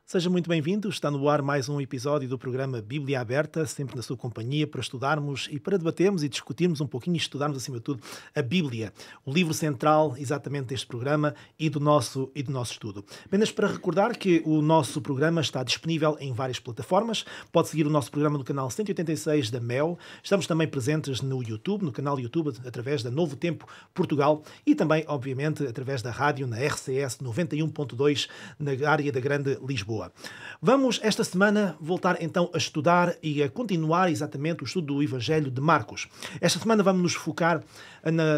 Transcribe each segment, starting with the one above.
Seja muito bem-vindo. Está no ar mais um episódio do programa Bíblia Aberta, sempre na sua companhia, para estudarmos e para debatermos e discutirmos um pouquinho e estudarmos, acima de tudo, a Bíblia, o livro central exatamente deste programa e do nosso estudo. Apenas para recordar que o nosso programa está disponível em várias plataformas. Pode seguir o nosso programa no canal 186 da MEL. Estamos também presentes no YouTube, no canal YouTube, através da Novo Tempo Portugal e também, obviamente, através da rádio na RCS 91.2 na área da Grande Lisboa. Vamos, esta semana, voltar então a estudar e a continuar exatamente o estudo do Evangelho de Marcos. Esta semana vamos nos focar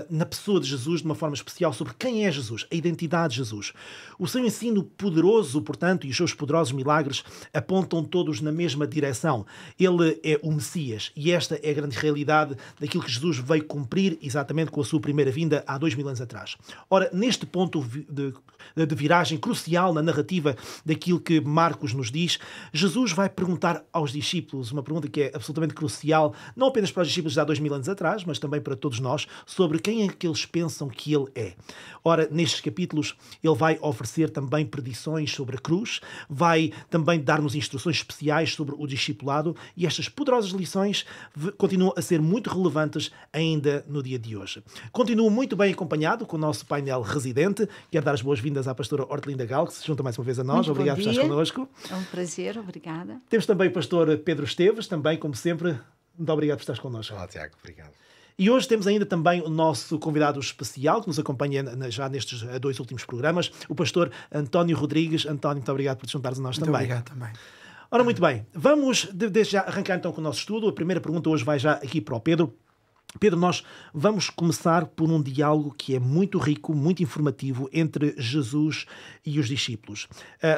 na pessoa de Jesus de uma forma especial sobre quem é Jesus, a identidade de Jesus. O seu ensino poderoso, portanto, e os seus poderosos milagres apontam todos na mesma direção. Ele é o Messias e esta é a grande realidade daquilo que Jesus veio cumprir exatamente com a sua primeira vinda há 2000 anos atrás. Ora, neste ponto de viragem crucial na narrativa daquilo que Marcos nos diz, Jesus vai perguntar aos discípulos uma pergunta que é absolutamente crucial, não apenas para os discípulos de há 2000 anos atrás, mas também para todos nós, sobre quem é que eles pensam que ele é. Ora, nestes capítulos, ele vai oferecer também predições sobre a cruz, vai também dar-nos instruções especiais sobre o discipulado e estas poderosas lições continuam a ser muito relevantes ainda no dia de hoje. Continuo muito bem acompanhado com o nosso painel residente. Quero dar as boas-vindas à pastora Hortelinda Gal, que se junta mais uma vez a nós. Muito Obrigado por bom estares dia. connosco. É um prazer, obrigada. Temos também o pastor Pedro Esteves, também, como sempre. Muito obrigado por estares connosco. Olá, Tiago, obrigado. E hoje temos ainda também o nosso convidado especial, que nos acompanha já nestes dois últimos programas, o pastor António Rodrigues. António, muito obrigado por te juntares a nós Muito também. obrigado também. Ora, muito bem. Vamos, desde já, arrancar então com o nosso estudo. A primeira pergunta hoje vai já aqui para o Pedro. Pedro, nós vamos começar por um diálogo que é muito rico, muito informativo entre Jesus e os discípulos.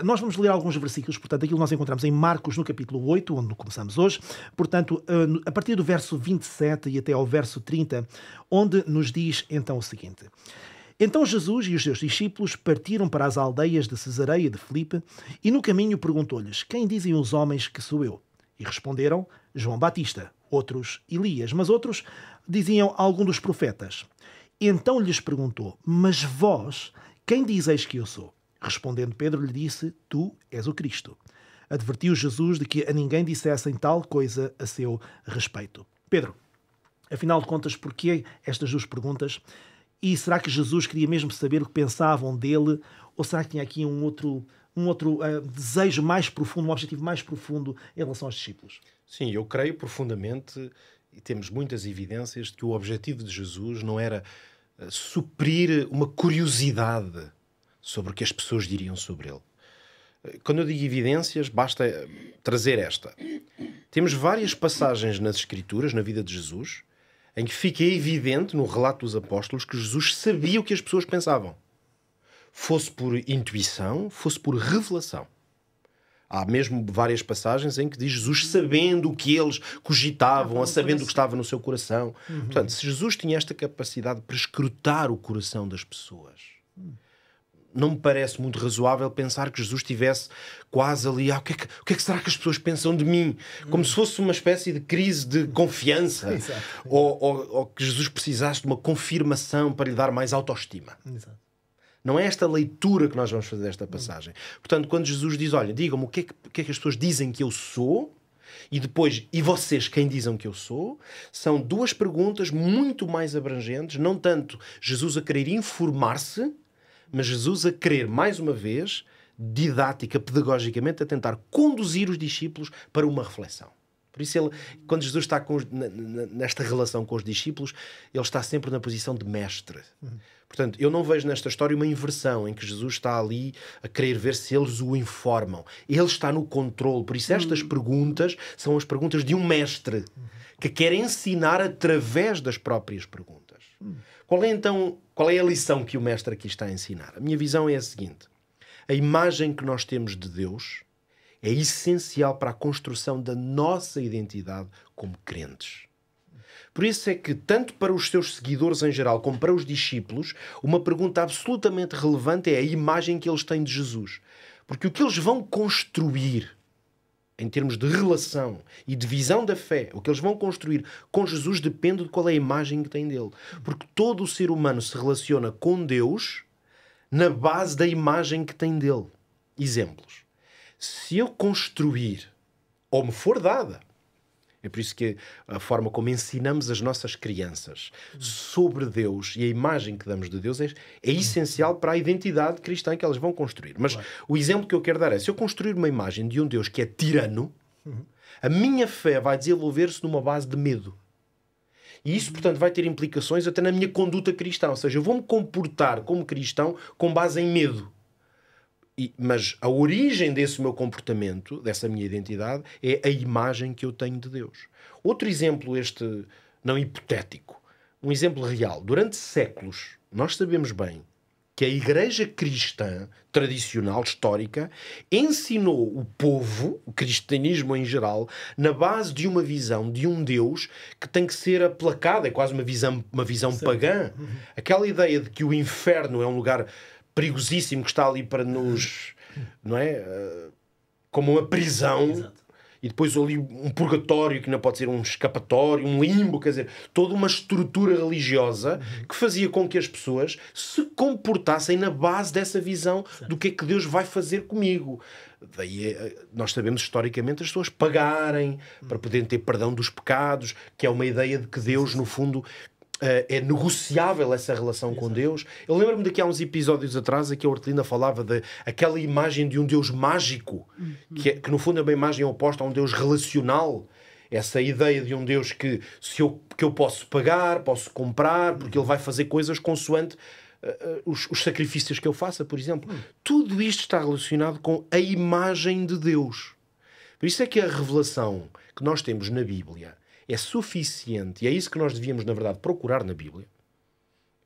Nós vamos ler alguns versículos, portanto, aquilo que nós encontramos em Marcos, no capítulo 8, onde começamos hoje. Portanto, a partir do verso 27 e até ao verso 30, onde nos diz então o seguinte: Então Jesus e os seus discípulos partiram para as aldeias de Cesareia de Filipe e no caminho perguntou-lhes: Quem dizem os homens que sou eu? E responderam: João Batista, outros Elias, mas outros diziam algum dos profetas. Então lhes perguntou: Mas vós, quem dizeis que eu sou? Respondendo Pedro lhe disse: Tu és o Cristo. Advertiu Jesus de que a ninguém dissessem tal coisa a seu respeito. Pedro, afinal de contas, porquê estas duas perguntas? E será que Jesus queria mesmo saber o que pensavam dele? Ou será que tinha aqui um outro desejo mais profundo, um objetivo mais profundo em relação aos discípulos? Sim, eu creio profundamente, e temos muitas evidências, de que o objetivo de Jesus não era suprir uma curiosidade sobre o que as pessoas diriam sobre ele. Quando eu digo evidências, basta trazer esta. Temos várias passagens nas Escrituras, na vida de Jesus, em que fica evidente, no relato dos apóstolos, que Jesus sabia o que as pessoas pensavam. Fosse por intuição, fosse por revelação. Há mesmo várias passagens em que diz Jesus sabendo o que eles cogitavam, sabendo o que estava no seu coração. Portanto, se Jesus tinha esta capacidade para escrutar o coração das pessoas, não me parece muito razoável pensar que Jesus estivesse quase ali, o que é que será que as pessoas pensam de mim? Como se fosse uma espécie de crise de confiança. Ou que Jesus precisasse de uma confirmação para lhe dar mais autoestima. Exato. Não é esta leitura que nós vamos fazer desta passagem. Portanto, quando Jesus diz, olha, digam-me o que é que as pessoas dizem que eu sou, e depois, e vocês quem dizem que eu sou, são duas perguntas muito mais abrangentes, não tanto Jesus a querer informar-se, mas Jesus a querer, mais uma vez, didática, pedagogicamente, a tentar conduzir os discípulos para uma reflexão. Por isso, quando Jesus está nesta relação com os discípulos, ele está sempre na posição de mestre. Portanto, eu não vejo nesta história uma inversão em que Jesus está ali a querer ver se eles o informam. Ele está no controle. Por isso, estas perguntas são as perguntas de um mestre que quer ensinar através das próprias perguntas. Qual é a lição que o mestre aqui está a ensinar? A minha visão é a seguinte: a imagem que nós temos de Deus é essencial para a construção da nossa identidade como crentes. Por isso é que, tanto para os seus seguidores em geral, como para os discípulos, uma pergunta absolutamente relevante é a imagem que eles têm de Jesus. Porque o que eles vão construir em termos de relação e de visão da fé, o que eles vão construir com Jesus depende de qual é a imagem que têm dele. Porque todo o ser humano se relaciona com Deus na base da imagem que tem dele. Exemplos. Se eu construir, ou me for dada, é por isso que a forma como ensinamos as nossas crianças sobre Deus e a imagem que damos de Deus é essencial para a identidade cristã que elas vão construir. Mas o exemplo que eu quero dar é, se eu construir uma imagem de um Deus que é tirano, a minha fé vai desenvolver-se numa base de medo. E isso, portanto, vai ter implicações até na minha conduta cristã. Ou seja, eu vou-me comportar como cristão com base em medo. Mas a origem desse meu comportamento, dessa minha identidade, é a imagem que eu tenho de Deus. Outro exemplo, este não hipotético, um exemplo real. Durante séculos, nós sabemos bem que a igreja cristã tradicional, histórica, ensinou o povo, o cristianismo em geral, na base de uma visão de um Deus que tem que ser aplacado, é quase uma visão pagã. Aquela ideia de que o inferno é um lugar perigosíssimo que está ali para nos, não é? Como uma prisão. Exato. E depois ali um purgatório que não pode ser um escapatório, um limbo, quer dizer, toda uma estrutura religiosa que fazia com que as pessoas se comportassem na base dessa visão do que é que Deus vai fazer comigo. Daí nós sabemos historicamente as pessoas pagarem para poderem ter perdão dos pecados, que é uma ideia de que Deus, no fundo, é negociável essa relação com Deus. Eu lembro-me daqui há uns episódios atrás que a Hortelinda falava daquela imagem de um Deus mágico, que no fundo é uma imagem oposta a um Deus relacional. Essa ideia de um Deus que eu posso pagar, posso comprar, porque Ele vai fazer coisas consoante os sacrifícios que eu faça, por exemplo. Tudo isto está relacionado com a imagem de Deus. Por isso é que a revelação que nós temos na Bíblia é suficiente, e é isso que nós devíamos, na verdade, procurar na Bíblia.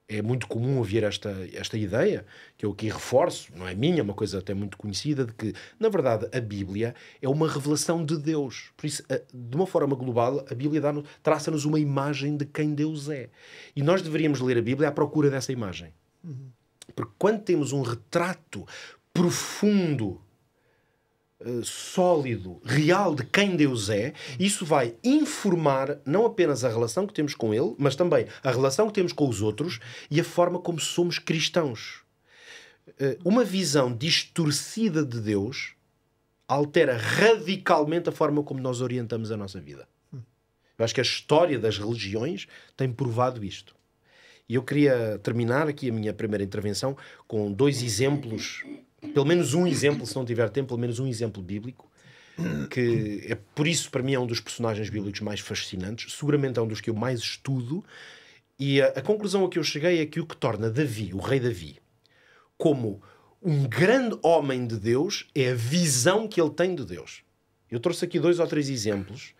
É muito comum ouvir esta ideia, que eu aqui reforço, não é minha, é uma coisa até muito conhecida, de que, na verdade, a Bíblia é uma revelação de Deus. Por isso, de uma forma global, a Bíblia traça-nos uma imagem de quem Deus é. E nós deveríamos ler a Bíblia à procura dessa imagem. Porque quando temos um retrato profundo, sólido, real de quem Deus é, isso vai informar não apenas a relação que temos com Ele, mas também a relação que temos com os outros e a forma como somos cristãos. Uma visão distorcida de Deus altera radicalmente a forma como nós orientamos a nossa vida. Eu acho que a história das religiões tem provado isto. E eu queria terminar aqui a minha primeira intervenção com 2 exemplos, pelo menos um exemplo, se não tiver tempo, pelo menos um exemplo bíblico, que é por isso para mim é um dos personagens bíblicos mais fascinantes, seguramente é um dos que eu mais estudo, e a conclusão a que eu cheguei é que o que torna Davi, o rei Davi, como um grande homem de Deus é a visão que ele tem de Deus. Eu trouxe aqui 2 ou 3 exemplos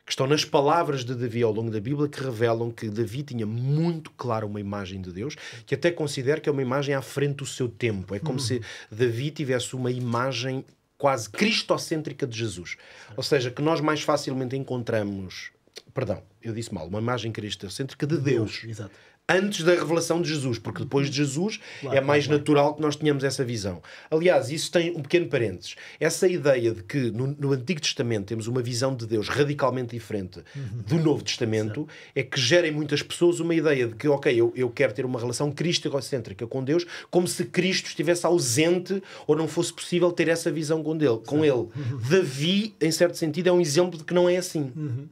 que estão nas palavras de Davi ao longo da Bíblia, que revelam que Davi tinha muito claro uma imagem de Deus, que até considero que é uma imagem à frente do seu tempo. É como se Davi tivesse uma imagem quase cristocêntrica de Jesus. Ou seja, que nós mais facilmente encontramos... Perdão, eu disse mal. Uma imagem cristocêntrica de Deus. Exato. Antes da revelação de Jesus, porque depois de Jesus é mais natural que nós tenhamos essa visão. Aliás, isso tem um pequeno parênteses. Essa ideia de que no Antigo Testamento temos uma visão de Deus radicalmente diferente do Novo Testamento é que gera em muitas pessoas uma ideia de que, ok, eu quero ter uma relação cristocêntrica com Deus, como se Cristo estivesse ausente ou não fosse possível ter essa visão com ele. Davi, em certo sentido, é um exemplo de que não é assim.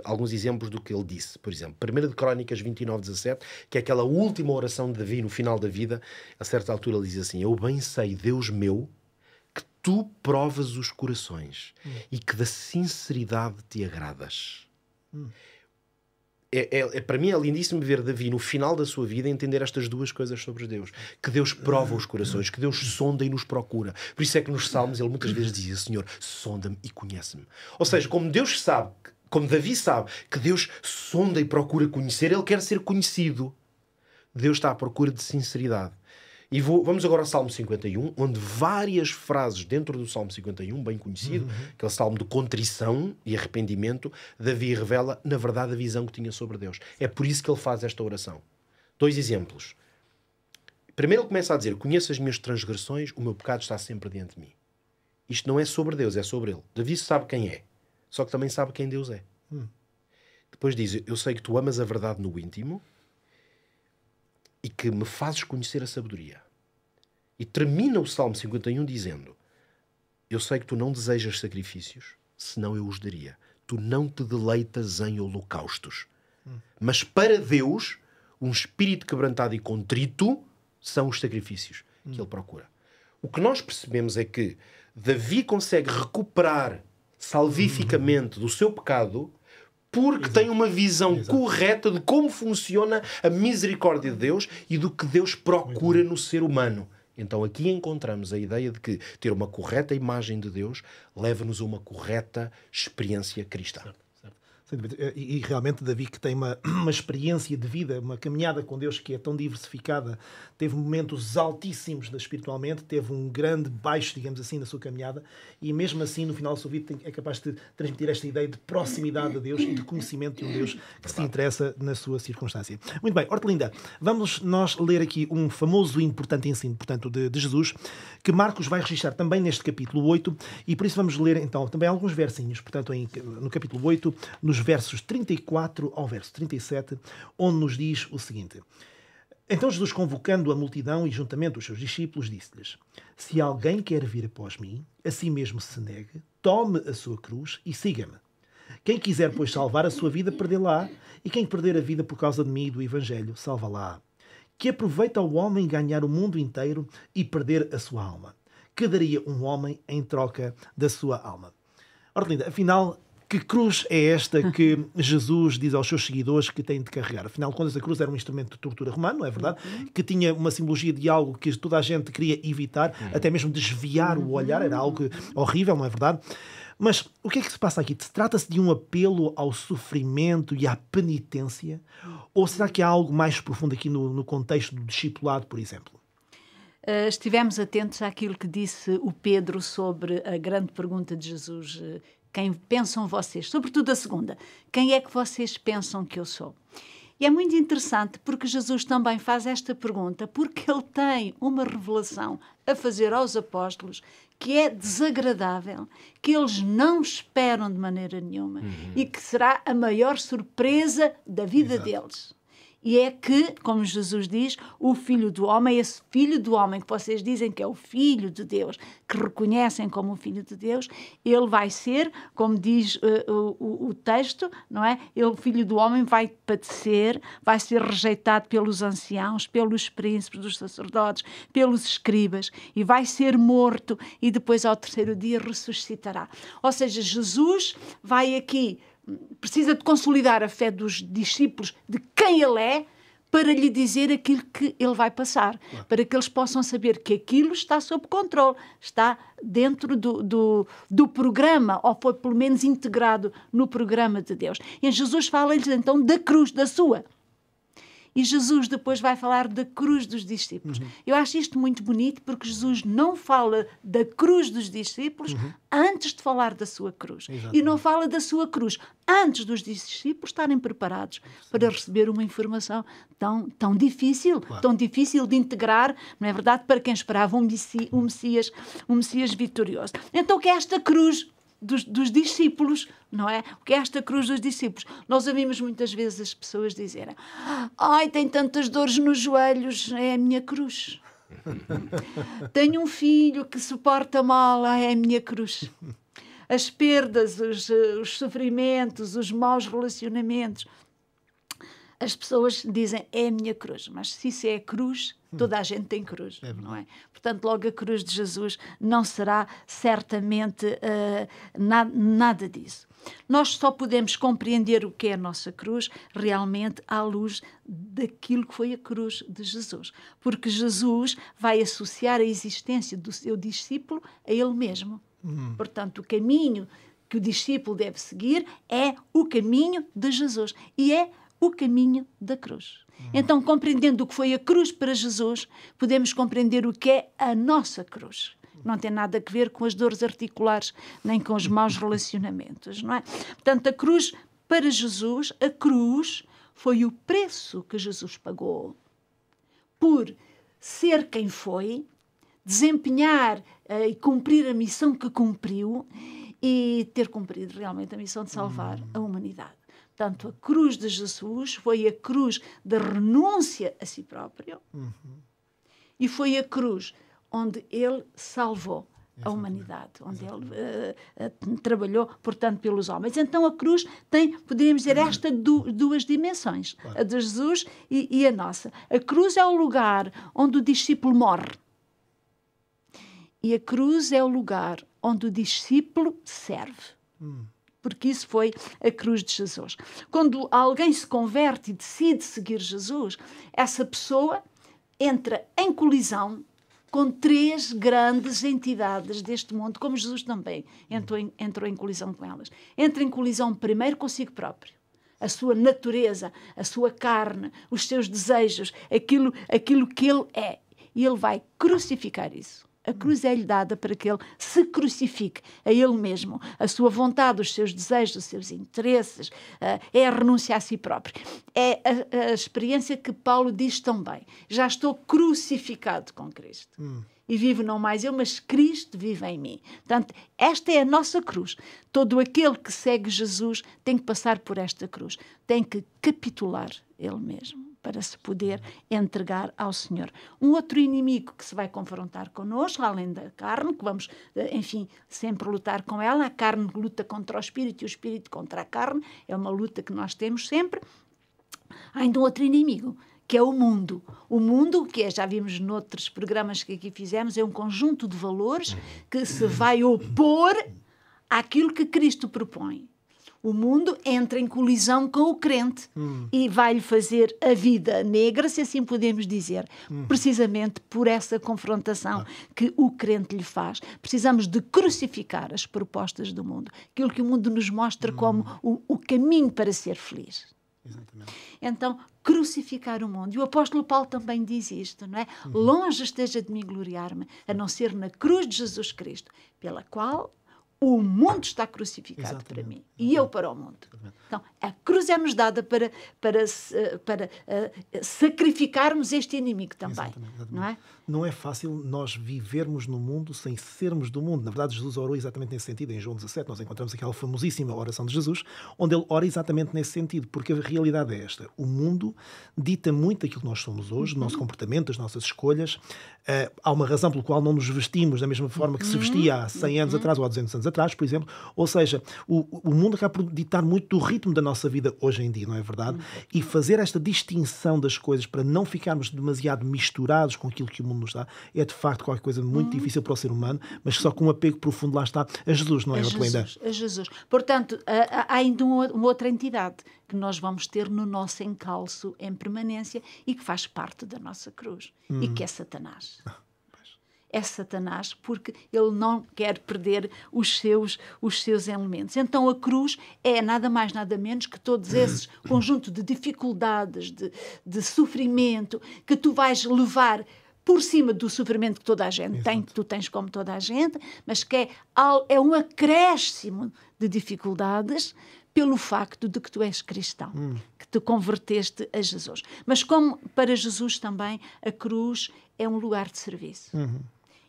Alguns exemplos do que ele disse. Por exemplo, 1 de Crónicas 29:17, que é aquela última oração de Davi no final da vida. A certa altura ele diz assim: eu bem sei, Deus meu, que tu provas os corações e que da sinceridade te agradas. Para mim é lindíssimo ver Davi no final da sua vida entender estas 2 coisas sobre Deus. Que Deus prova os corações, que Deus sonda e nos procura. Por isso é que nos Salmos ele muitas vezes dizia: Senhor, sonda-me e conhece-me. Ou seja, como Deus sabe, como Davi sabe que Deus sonda e procura conhecer, ele quer ser conhecido. Deus está à procura de sinceridade. E vamos agora ao Salmo 51, onde várias frases dentro do Salmo 51, bem conhecido, aquele salmo de contrição e arrependimento, Davi revela, na verdade, a visão que tinha sobre Deus. É por isso que ele faz esta oração. 2 exemplos. Primeiro ele começa a dizer: conheço as minhas transgressões, o meu pecado está sempre diante de mim. Isto não é sobre Deus, é sobre ele. Davi sabe quem é. Só que também sabe quem Deus é. Depois diz: eu sei que tu amas a verdade no íntimo e que me fazes conhecer a sabedoria. E termina o Salmo 51 dizendo: eu sei que tu não desejas sacrifícios, senão eu os daria. Tu não te deleitas em holocaustos. Mas para Deus, um espírito quebrantado e contrito são os sacrifícios que ele procura. O que nós percebemos é que Davi consegue recuperar salvificamente do seu pecado porque tem uma visão correta de como funciona a misericórdia de Deus e do que Deus procura no ser humano. Então aqui encontramos a ideia de que ter uma correta imagem de Deus leva-nos a uma correta experiência cristã. Sem dúvida. E realmente Davi, que tem uma experiência de vida, uma caminhada com Deus que é tão diversificada, teve momentos altíssimos espiritualmente, teve um grande baixo, digamos assim, na sua caminhada, e mesmo assim, no final da sua vida, é capaz de transmitir esta ideia de proximidade a Deus e de conhecimento de um Deus que se interessa na sua circunstância. Muito bem, Hortelinda, vamos nós ler aqui um famoso e importante ensino, portanto, de Jesus, que Marcos vai registrar também neste capítulo 8, e por isso vamos ler, então, também alguns versinhos, portanto, no capítulo 8, nos versos 34 ao verso 37, onde nos diz o seguinte: Então Jesus, convocando a multidão e juntamente os seus discípulos, disse-lhes: Se alguém quer vir após mim, a si mesmo se negue, tome a sua cruz e siga-me. Quem quiser, pois, salvar a sua vida, perdê-la, e quem perder a vida por causa de mim e do Evangelho, salva-la. Que aproveita o homem ganhar o mundo inteiro e perder a sua alma? Que daria um homem em troca da sua alma? Hortelinda, afinal, que cruz é esta que Jesus diz aos seus seguidores que têm de carregar? Afinal de contas, a cruz era um instrumento de tortura romano, não é verdade? Que tinha uma simbologia de algo que toda a gente queria evitar, até mesmo desviar o olhar, era algo horrível, não é verdade? Mas o que é que se passa aqui? Trata-se de um apelo ao sofrimento e à penitência? Ou será que há algo mais profundo aqui no contexto do discipulado, por exemplo? Estivemos atentos àquilo que disse o Pedro sobre a grande pergunta de Jesus: quem pensam vocês? Sobretudo a segunda. Quem é que vocês pensam que eu sou? E é muito interessante porque Jesus também faz esta pergunta porque ele tem uma revelação a fazer aos apóstolos que é desagradável, que eles não esperam de maneira nenhuma e que será a maior surpresa da vida deles. E é que, como Jesus diz, o Filho do Homem, esse Filho do Homem que vocês dizem que é o Filho de Deus, que reconhecem como o Filho de Deus, ele vai ser, como diz o texto, não é? Ele, o Filho do Homem, vai padecer, vai ser rejeitado pelos anciãos, pelos príncipes dos sacerdotes, pelos escribas, e vai ser morto, e depois ao terceiro dia ressuscitará. Ou seja, Jesus vai aqui, precisa de consolidar a fé dos discípulos de quem ele é, para lhe dizer aquilo que ele vai passar, para que eles possam saber que aquilo está sob controle, está dentro do programa, ou foi pelo menos integrado no programa de Deus. E Jesus fala-lhes então da cruz, da sua. E Jesus depois vai falar da cruz dos discípulos. Eu acho isto muito bonito porque Jesus não fala da cruz dos discípulos antes de falar da sua cruz. Exatamente. E não fala da sua cruz antes dos discípulos estarem preparados para receber uma informação tão difícil, tão difícil de integrar, não é verdade, para quem esperava um Messias vitorioso. Então, o que é esta cruz dos discípulos, não é? O que é esta cruz dos discípulos? Nós ouvimos muitas vezes as pessoas dizerem: ai, tenho tantas dores nos joelhos, é a minha cruz. Tenho um filho que se porta mal, é a minha cruz. As perdas, os sofrimentos, os maus relacionamentos. As pessoas dizem, é a minha cruz, mas se isso é a cruz, toda a gente tem cruz, não é? Portanto, logo a cruz de Jesus não será certamente nada disso. Nós só podemos compreender o que é a nossa cruz realmente à luz daquilo que foi a cruz de Jesus. Porque Jesus vai associar a existência do seu discípulo a ele mesmo. Portanto, o caminho que o discípulo deve seguir é o caminho de Jesus. E é o caminho da cruz. Então, compreendendo o que foi a cruz para Jesus, podemos compreender o que é a nossa cruz. Não tem nada a ver com as dores articulares, nem com os maus relacionamentos, não é? Portanto, a cruz para Jesus, a cruz foi o preço que Jesus pagou por ser quem foi, desempenhar e cumprir a missão que cumpriu e ter cumprido realmente a missão de salvar a humanidade. Portanto, a cruz de Jesus foi a cruz da renúncia a si próprio e foi a cruz onde ele salvou a humanidade, onde ele trabalhou, portanto, pelos homens. Então a cruz tem, poderíamos dizer, estas duas dimensões, claro, a de Jesus e a nossa. A cruz é o lugar onde o discípulo morre. E a cruz é o lugar onde o discípulo serve. Porque isso foi a cruz de Jesus. Quando alguém se converte e decide seguir Jesus, essa pessoa entra em colisão com 3 grandes entidades deste mundo, como Jesus também entrou em colisão com elas. Entra em colisão primeiro consigo próprio. A sua natureza, a sua carne, os seus desejos, aquilo que ele é. E ele vai crucificar isso. A cruz é-lhe dada para que ele se crucifique a ele mesmo, a sua vontade, os seus desejos, os seus interesses, é a renúncia a si próprio. É a experiência que Paulo diz tão bem. Já estou crucificado com Cristo. E vivo não mais eu, mas Cristo vive em mim. Portanto, esta é a nossa cruz. Todo aquele que segue Jesus tem que passar por esta cruz. Tem que capitular ele mesmo, para se poder entregar ao Senhor. Um outro inimigo que se vai confrontar connosco, além da carne, que vamos, enfim, sempre lutar com ela. A carne luta contra o espírito e o espírito contra a carne. É uma luta que nós temos sempre. Há ainda um outro inimigo, que é o mundo. O mundo, que já vimos noutros programas que aqui fizemos, é um conjunto de valores que se vai opor àquilo que Cristo propõe. O mundo entra em colisão com o crente e vai-lhe fazer a vida negra, se assim podemos dizer, precisamente por essa confrontação que o crente lhe faz. Precisamos de crucificar as propostas do mundo, aquilo que o mundo nos mostra como o caminho para ser feliz. Exatamente. Então, crucificar o mundo. E o apóstolo Paulo também diz isto, não é? Longe esteja de mim gloriar-me, a não ser na cruz de Jesus Cristo, pela qual o mundo está crucificado para mim e eu para o mundo. Então, a cruz é-nos dada para sacrificarmos este inimigo também. Não é? Não é fácil nós vivermos no mundo sem sermos do mundo. Na verdade, Jesus orou exatamente nesse sentido. Em João 17, nós encontramos aquela famosíssima oração de Jesus, onde ele ora exatamente nesse sentido, porque a realidade é esta. O mundo dita muito aquilo que nós somos hoje, o nosso comportamento, as nossas escolhas. Há uma razão pela qual não nos vestimos da mesma forma que se vestia há 100 anos atrás ou há 200 anos atrás, por exemplo. Ou seja, o mundo acaba por ditar muito do ritmo da nossa vida hoje em dia, não é verdade? E fazer esta distinção das coisas para não ficarmos demasiado misturados com aquilo que o mundo nos dá é de facto qualquer coisa muito difícil para o ser humano, mas só com um apego profundo lá está a Jesus, não é, Hortelinda? A Jesus. Portanto, há ainda uma outra entidade que nós vamos ter no nosso encalço em permanência e que faz parte da nossa cruz, e que é Satanás. É Satanás, porque ele não quer perder os seus elementos. Então a cruz é nada mais, nada menos que todos esses conjunto de dificuldades, de sofrimento, que tu vais levar por cima do sofrimento que toda a gente tem, que tu tens como toda a gente, mas que é um acréscimo de dificuldades pelo facto de que tu és cristão, que te converteste a Jesus. Mas como para Jesus também a cruz é um lugar de serviço.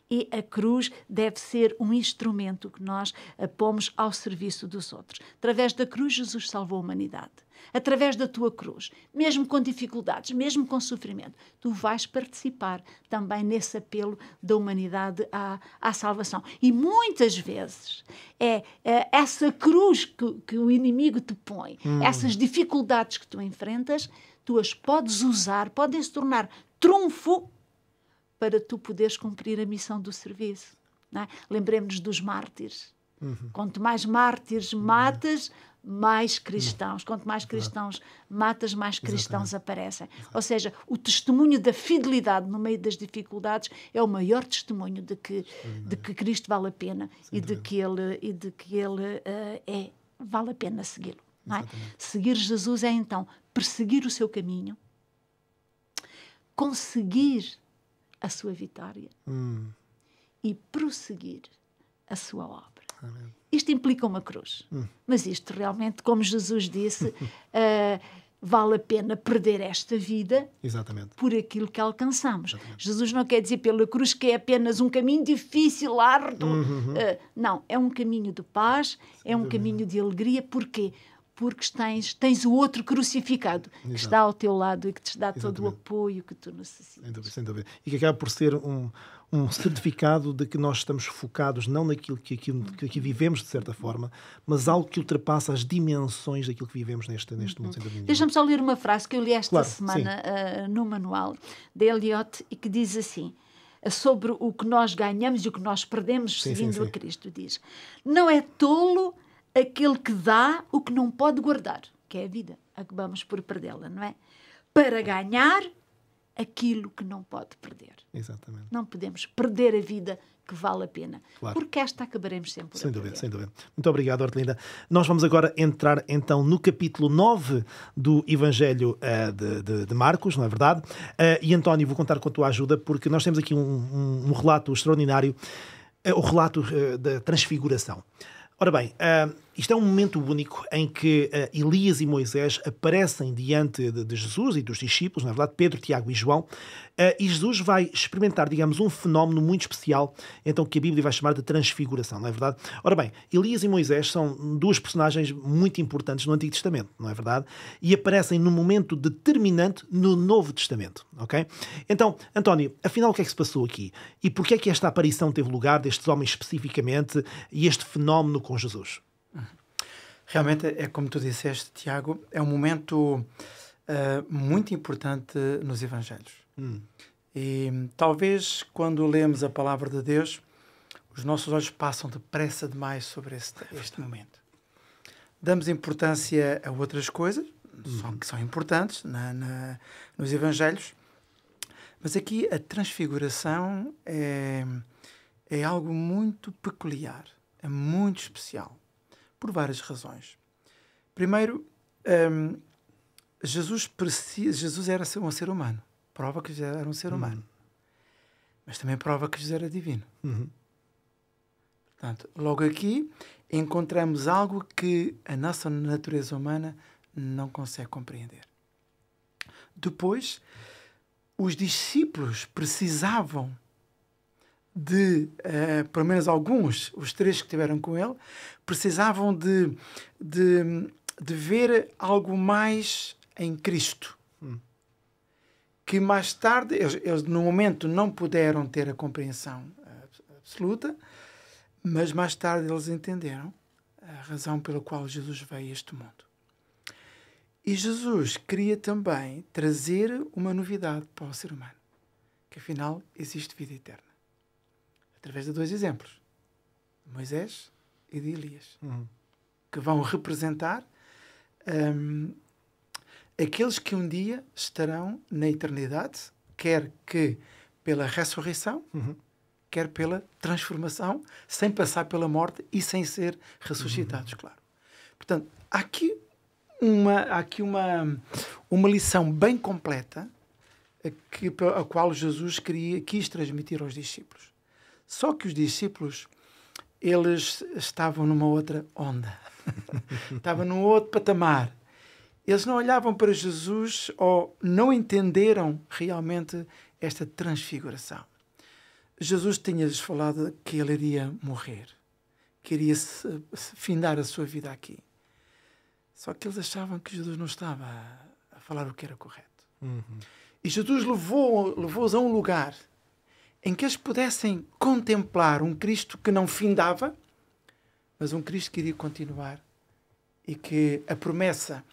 E a cruz deve ser um instrumento que nós pomos ao serviço dos outros. Através da cruz, Jesus salvou a humanidade. Através da tua cruz, mesmo com dificuldades, mesmo com sofrimento, tu vais participar também nesse apelo da humanidade à salvação. E muitas vezes é essa cruz que o inimigo te põe, essas dificuldades que tu enfrentas, tu as podes usar, podem se tornar trunfo para tu poderes cumprir a missão do serviço. Não é? Lembremos-nos dos mártires. Quanto mais mártires matas, mais cristãos. Quanto mais cristãos matas, mais cristãos aparecem. Ou seja, o testemunho da fidelidade no meio das dificuldades é o maior testemunho de que Cristo vale a pena e de que ele vale a pena segui-lo. Não é? Seguir Jesus é então perseguir o seu caminho, conseguir a sua vitória e prosseguir a sua obra. Amém. Isto implica uma cruz. Mas isto realmente, como Jesus disse, vale a pena perder esta vida por aquilo que alcançamos. Jesus não quer dizer pela cruz que é apenas um caminho difícil, árduo. Não, é um caminho de paz, é um caminho de alegria. Porquê? porque tens o outro crucificado, que está ao teu lado e que te dá todo o apoio que tu necessitas. Sem dúvida. E que acaba por ser um certificado de que nós estamos focados não naquilo que aqui vivemos, de certa forma, mas algo que ultrapassa as dimensões daquilo que vivemos neste mundo, sem dúvida nenhuma. Deixa-me só ler uma frase que eu li esta semana no manual de Eliot e que diz assim, sobre o que nós ganhamos e o que nós perdemos seguindo a Cristo. Diz, não é tolo aquele que dá o que não pode guardar, que é a vida, acabamos por perdê-la, não é? Para ganhar aquilo que não pode perder. Exatamente. Não podemos perder a vida que vale a pena. Claro. Porque esta acabaremos sempre sem dúvida, sem dúvida. Muito obrigado, Hortelinda. Nós vamos agora entrar então no capítulo 9 do Evangelho de Marcos, não é verdade? E António, vou contar com a tua ajuda, porque nós temos aqui um relato extraordinário, o relato da transfiguração. Ora bem, isto é um momento único em que Elias e Moisés aparecem diante de Jesus e dos discípulos, na verdade, Pedro, Tiago e João, e Jesus vai experimentar, digamos, um fenómeno muito especial, então que a Bíblia vai chamar de transfiguração, não é verdade? Ora bem, Elias e Moisés são duas personagens muito importantes no Antigo Testamento, não é verdade? E aparecem num momento determinante no Novo Testamento, ok? Então, António, afinal o que é que se passou aqui? E porquê é que esta aparição teve lugar destes homens especificamente e este fenómeno com Jesus? Realmente, é como tu disseste, Tiago, é um momento muito importante nos Evangelhos. E talvez, quando lemos a palavra de Deus, os nossos olhos passam depressa demais sobre este momento. Damos importância a outras coisas, que são importantes nos Evangelhos, mas aqui a transfiguração é algo muito peculiar, é muito especial. Por várias razões. Primeiro, Jesus era um ser humano. Prova que Jesus era um ser humano. Mas também prova que Jesus era divino. Portanto, logo aqui encontramos algo que a nossa natureza humana não consegue compreender. Depois, os discípulos precisavam pelo menos alguns, os 3 que estiveram com ele, precisavam de ver algo mais em Cristo. Que mais tarde, eles no momento não puderam ter a compreensão absoluta, mas mais tarde eles entenderam a razão pela qual Jesus veio a este mundo. E Jesus queria também trazer uma novidade para o ser humano, que afinal existe vida eterna. Através de 2 exemplos, de Moisés e de Elias, que vão representar aqueles que um dia estarão na eternidade, quer que pela ressurreição, quer pela transformação, sem passar pela morte e sem ser ressuscitados, claro. Portanto, há aqui uma lição bem completa a qual Jesus quis transmitir aos discípulos. Só que os discípulos, eles estavam numa outra onda. Estavam num outro patamar. Eles não olhavam para Jesus ou não entenderam realmente esta transfiguração. Jesus tinha-lhes falado que ele iria morrer, que iria findar a sua vida aqui. Só que eles achavam que Jesus não estava a falar o que era correto. E Jesus levou-os a um lugar em que eles pudessem contemplar um Cristo que não findava, mas um Cristo que iria continuar. E que a promessa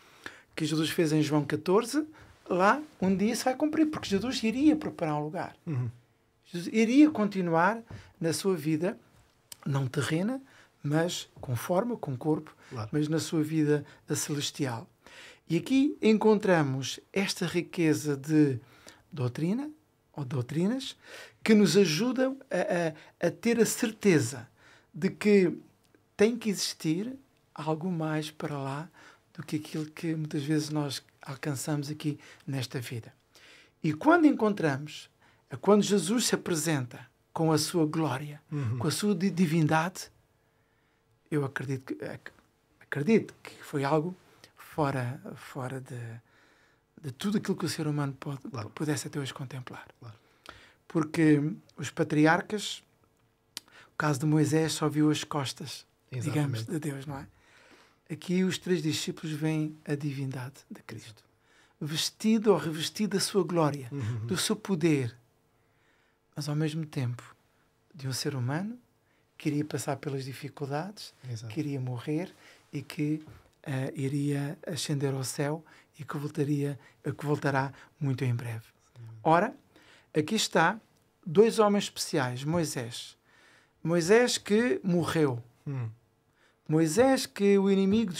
que Jesus fez em João 14, lá um dia se vai cumprir, porque Jesus iria preparar um lugar. Jesus iria continuar na sua vida, não terrena, mas com forma, com corpo, claro, mas na sua vida celestial. E aqui encontramos esta riqueza de doutrina, ou doutrinas, que nos ajudam a ter a certeza de que tem que existir algo mais para lá do que aquilo que muitas vezes nós alcançamos aqui nesta vida. E quando quando Jesus se apresenta com a sua glória, com a sua divindade, eu acredito que foi algo fora de tudo aquilo que o ser humano pudesse até hoje contemplar. Claro. Porque os patriarcas, o caso de Moisés, só viu as costas, digamos, de Deus, não é? aqui os 3 discípulos veem a divindade de Cristo. Vestido ou revestido da sua glória, do seu poder, mas ao mesmo tempo de um ser humano que iria passar pelas dificuldades, Exato. que iria morrer e que iria ascender ao céu e que voltará muito em breve. Ora, aqui está 2 homens especiais, Moisés. Moisés que morreu. Moisés que o inimigo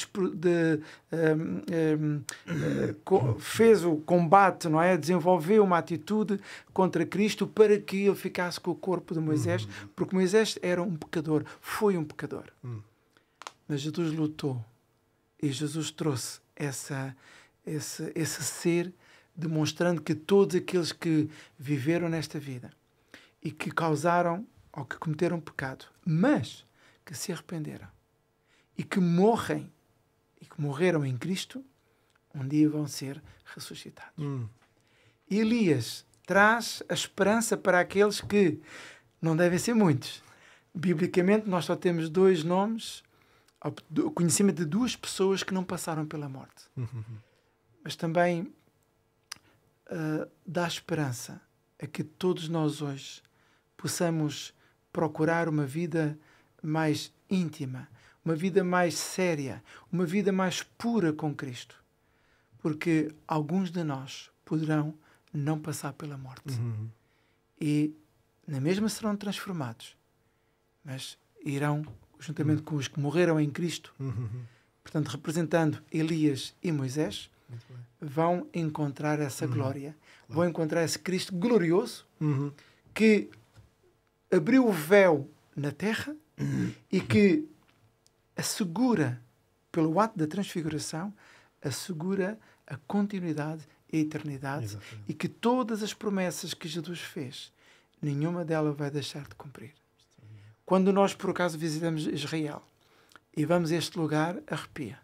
fez o combate, não é? Desenvolveu uma atitude contra Cristo para que ele ficasse com o corpo de Moisés, porque Moisés era um pecador, foi um pecador. Mas Jesus lutou e Jesus trouxe esse ser, demonstrando que todos aqueles que viveram nesta vida e que causaram ou que cometeram pecado, mas que se arrependeram e que morreram em Cristo, um dia vão ser ressuscitados. Elias traz a esperança para aqueles que não devem ser muitos. Biblicamente, nós só temos 2 nomes, o conhecimento de 2 pessoas que não passaram pela morte. Mas também dá esperança a que todos nós hoje possamos procurar uma vida mais íntima, uma vida mais séria, uma vida mais pura com Cristo. Porque alguns de nós poderão não passar pela morte. E na mesma serão transformados, mas irão, juntamente com os que morreram em Cristo, portanto, representando Elias e Moisés, vão encontrar essa glória, vão encontrar esse Cristo glorioso que abriu o véu na terra e que assegura, pelo ato da transfiguração, assegura a continuidade e a eternidade. Exatamente. E que todas as promessas que Jesus fez, nenhuma delas vai deixar de cumprir. Quando nós, por acaso, visitamos Israel e vamos a este lugar, arrepia.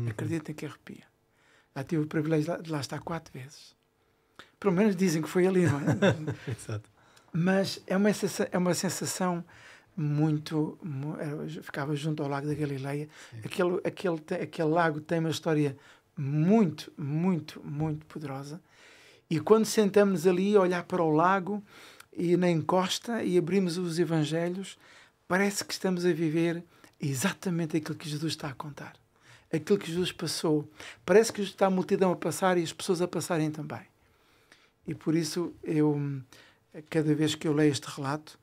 Acreditem que arrepia. Já tive o privilégio de lá estar 4 vezes. Pelo menos dizem que foi ali, não é? Exato. Mas é uma sensação muito... Eu ficava junto ao Lago da Galileia. Aquele lago tem uma história muito, muito, muito poderosa. E quando sentamos ali a olhar para o lago e na encosta e abrimos os Evangelhos, parece que estamos a viver exatamente aquilo que Jesus está a contar. Aquilo que Jesus passou. Parece que está a multidão a passar e as pessoas a passarem também. E por isso, cada vez que eu leio este relato,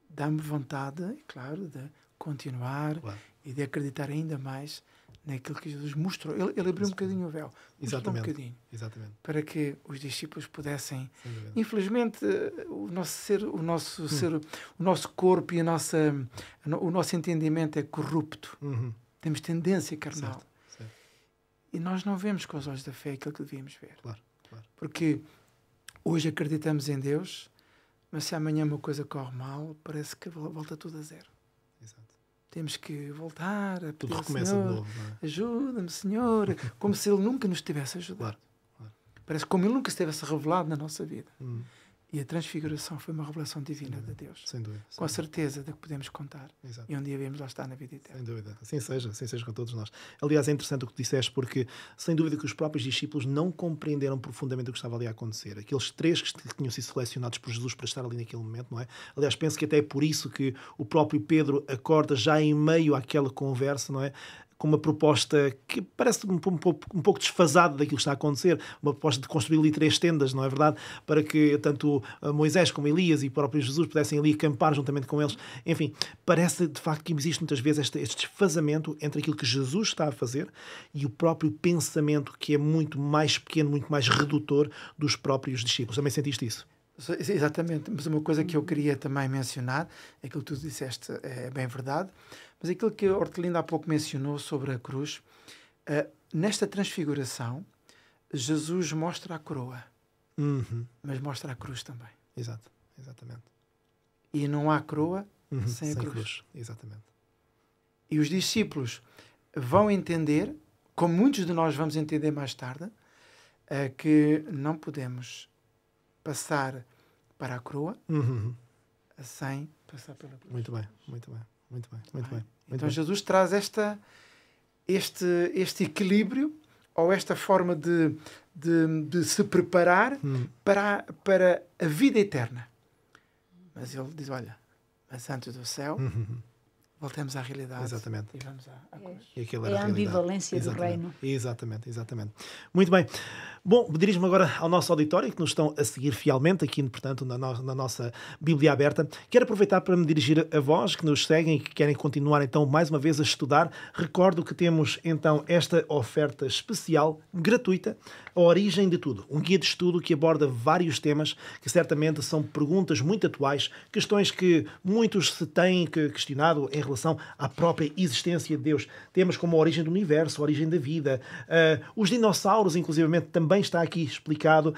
dá-me vontade, claro, de continuar e de acreditar ainda mais naquilo que Jesus mostrou. Ele abriu um bocadinho o véu. Exatamente. Um bocadinho. Exatamente. Para que os discípulos pudessem... Infelizmente, o nosso corpo e o nosso entendimento é corrupto. Temos tendência carnal. Certo. E nós não vemos com os olhos da fé aquilo que devíamos ver. Claro. Porque hoje acreditamos em Deus, mas se amanhã uma coisa corre mal, parece que volta tudo a zero. Exato. Temos que voltar a pedir Tudo ao recomeça Senhor, de novo, não é? Ajuda-me, Senhor, como se Ele nunca nos tivesse ajudado. Claro. Parece como Ele nunca se tivesse revelado na nossa vida. E a transfiguração foi uma revelação divina de Deus. Sem dúvida. Com a certeza de que podemos contar. Exato. E um dia vamos lá estar na vida eterna. Sem dúvida. Assim seja com todos nós. Aliás, é interessante o que disseste, porque sem dúvida que os próprios discípulos não compreenderam profundamente o que estava ali a acontecer. Aqueles 3 que tinham sido selecionados por Jesus para estar ali naquele momento, não é? Aliás, penso que até é por isso que o próprio Pedro acorda já em meio àquela conversa, não é? Com uma proposta que parece um pouco desfasada daquilo que está a acontecer, uma proposta de construir ali 3 tendas, não é verdade? Para que tanto Moisés como Elias e o próprio Jesus pudessem ali acampar juntamente com eles. Enfim, parece de facto que existe muitas vezes este desfazamento entre aquilo que Jesus está a fazer e o próprio pensamento, que é muito mais pequeno, muito mais redutor dos próprios discípulos. Também sentiste isso? Exatamente, mas uma coisa que eu queria também mencionar, aquilo que tu disseste é bem verdade, mas aquilo que a Hortelinda há pouco mencionou sobre a cruz, nesta transfiguração, Jesus mostra a coroa, mas mostra a cruz também. Exatamente. E não há coroa sem a cruz. Exatamente. E os discípulos vão entender, como muitos de nós vamos entender mais tarde, que não podemos passar para a coroa sem passar pela cruz. Muito bem. Muito bem, muito bem. Muito Então bem. Jesus traz este equilíbrio, ou esta forma de se preparar para a vida eterna. Mas ele diz, olha, mas antes do céu, voltemos à realidade. Exatamente. E vamos à cruz. E aquilo É era a realidade. ambivalência do Exatamente. reino. Exatamente, exatamente. Muito bem. Bom, dirijo-me agora ao nosso auditório, que nos estão a seguir fielmente aqui, portanto, na nossa Bíblia aberta. Quero aproveitar para me dirigir a vós, que nos seguem e que querem continuar, então, mais uma vez a estudar. Recordo que temos, então, esta oferta especial, gratuita, A Origem de Tudo. Um guia de estudo que aborda vários temas, que certamente são perguntas muito atuais, questões que muitos se têm questionado em relação à própria existência de Deus. Temas como a origem do universo, a origem da vida, os dinossauros, inclusivamente, também está aqui explicado,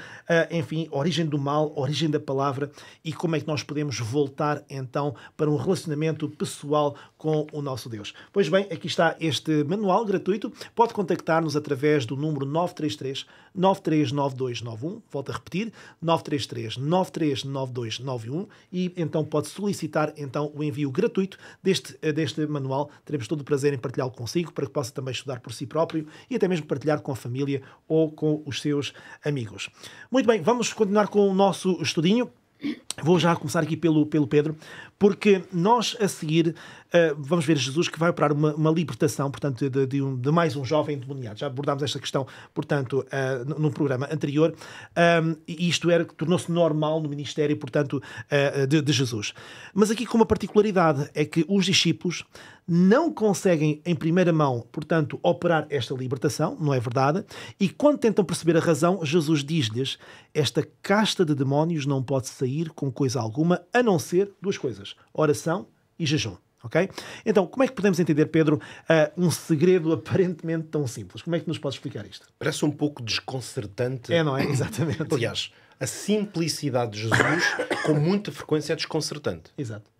enfim, a origem do mal, a origem da palavra e como é que nós podemos voltar, então, para um relacionamento pessoal com o nosso Deus. Pois bem, aqui está este manual gratuito. Pode contactar-nos através do número 933 939291, volto a repetir, 933 939291, e então pode solicitar então o envio gratuito deste manual. Teremos todo o prazer em partilhá-lo consigo, para que possa também estudar por si próprio e até mesmo partilhar com a família ou com os seus amigos. Muito bem, vamos continuar com o nosso estudinho. Vou já começar aqui pelo Pedro, porque nós a seguir vamos ver Jesus que vai operar uma libertação, portanto, de mais um jovem endemoniado. Já abordámos esta questão, portanto, num programa anterior, e isto tornou-se normal no ministério, portanto, de Jesus. Mas aqui com uma particularidade, é que os discípulos não conseguem em primeira mão, portanto, operar esta libertação, não é verdade? E quando tentam perceber a razão, Jesus diz-lhes: esta casta de demónios não pode sair com coisa alguma, a não ser duas coisas: oração e jejum. Okay? Então, como é que podemos entender, Pedro, um segredo aparentemente tão simples? Como é que nos podes explicar isto? Parece um pouco desconcertante. É, não é? Exatamente. Aliás, a simplicidade de Jesus, com muita frequência, é desconcertante. Exato.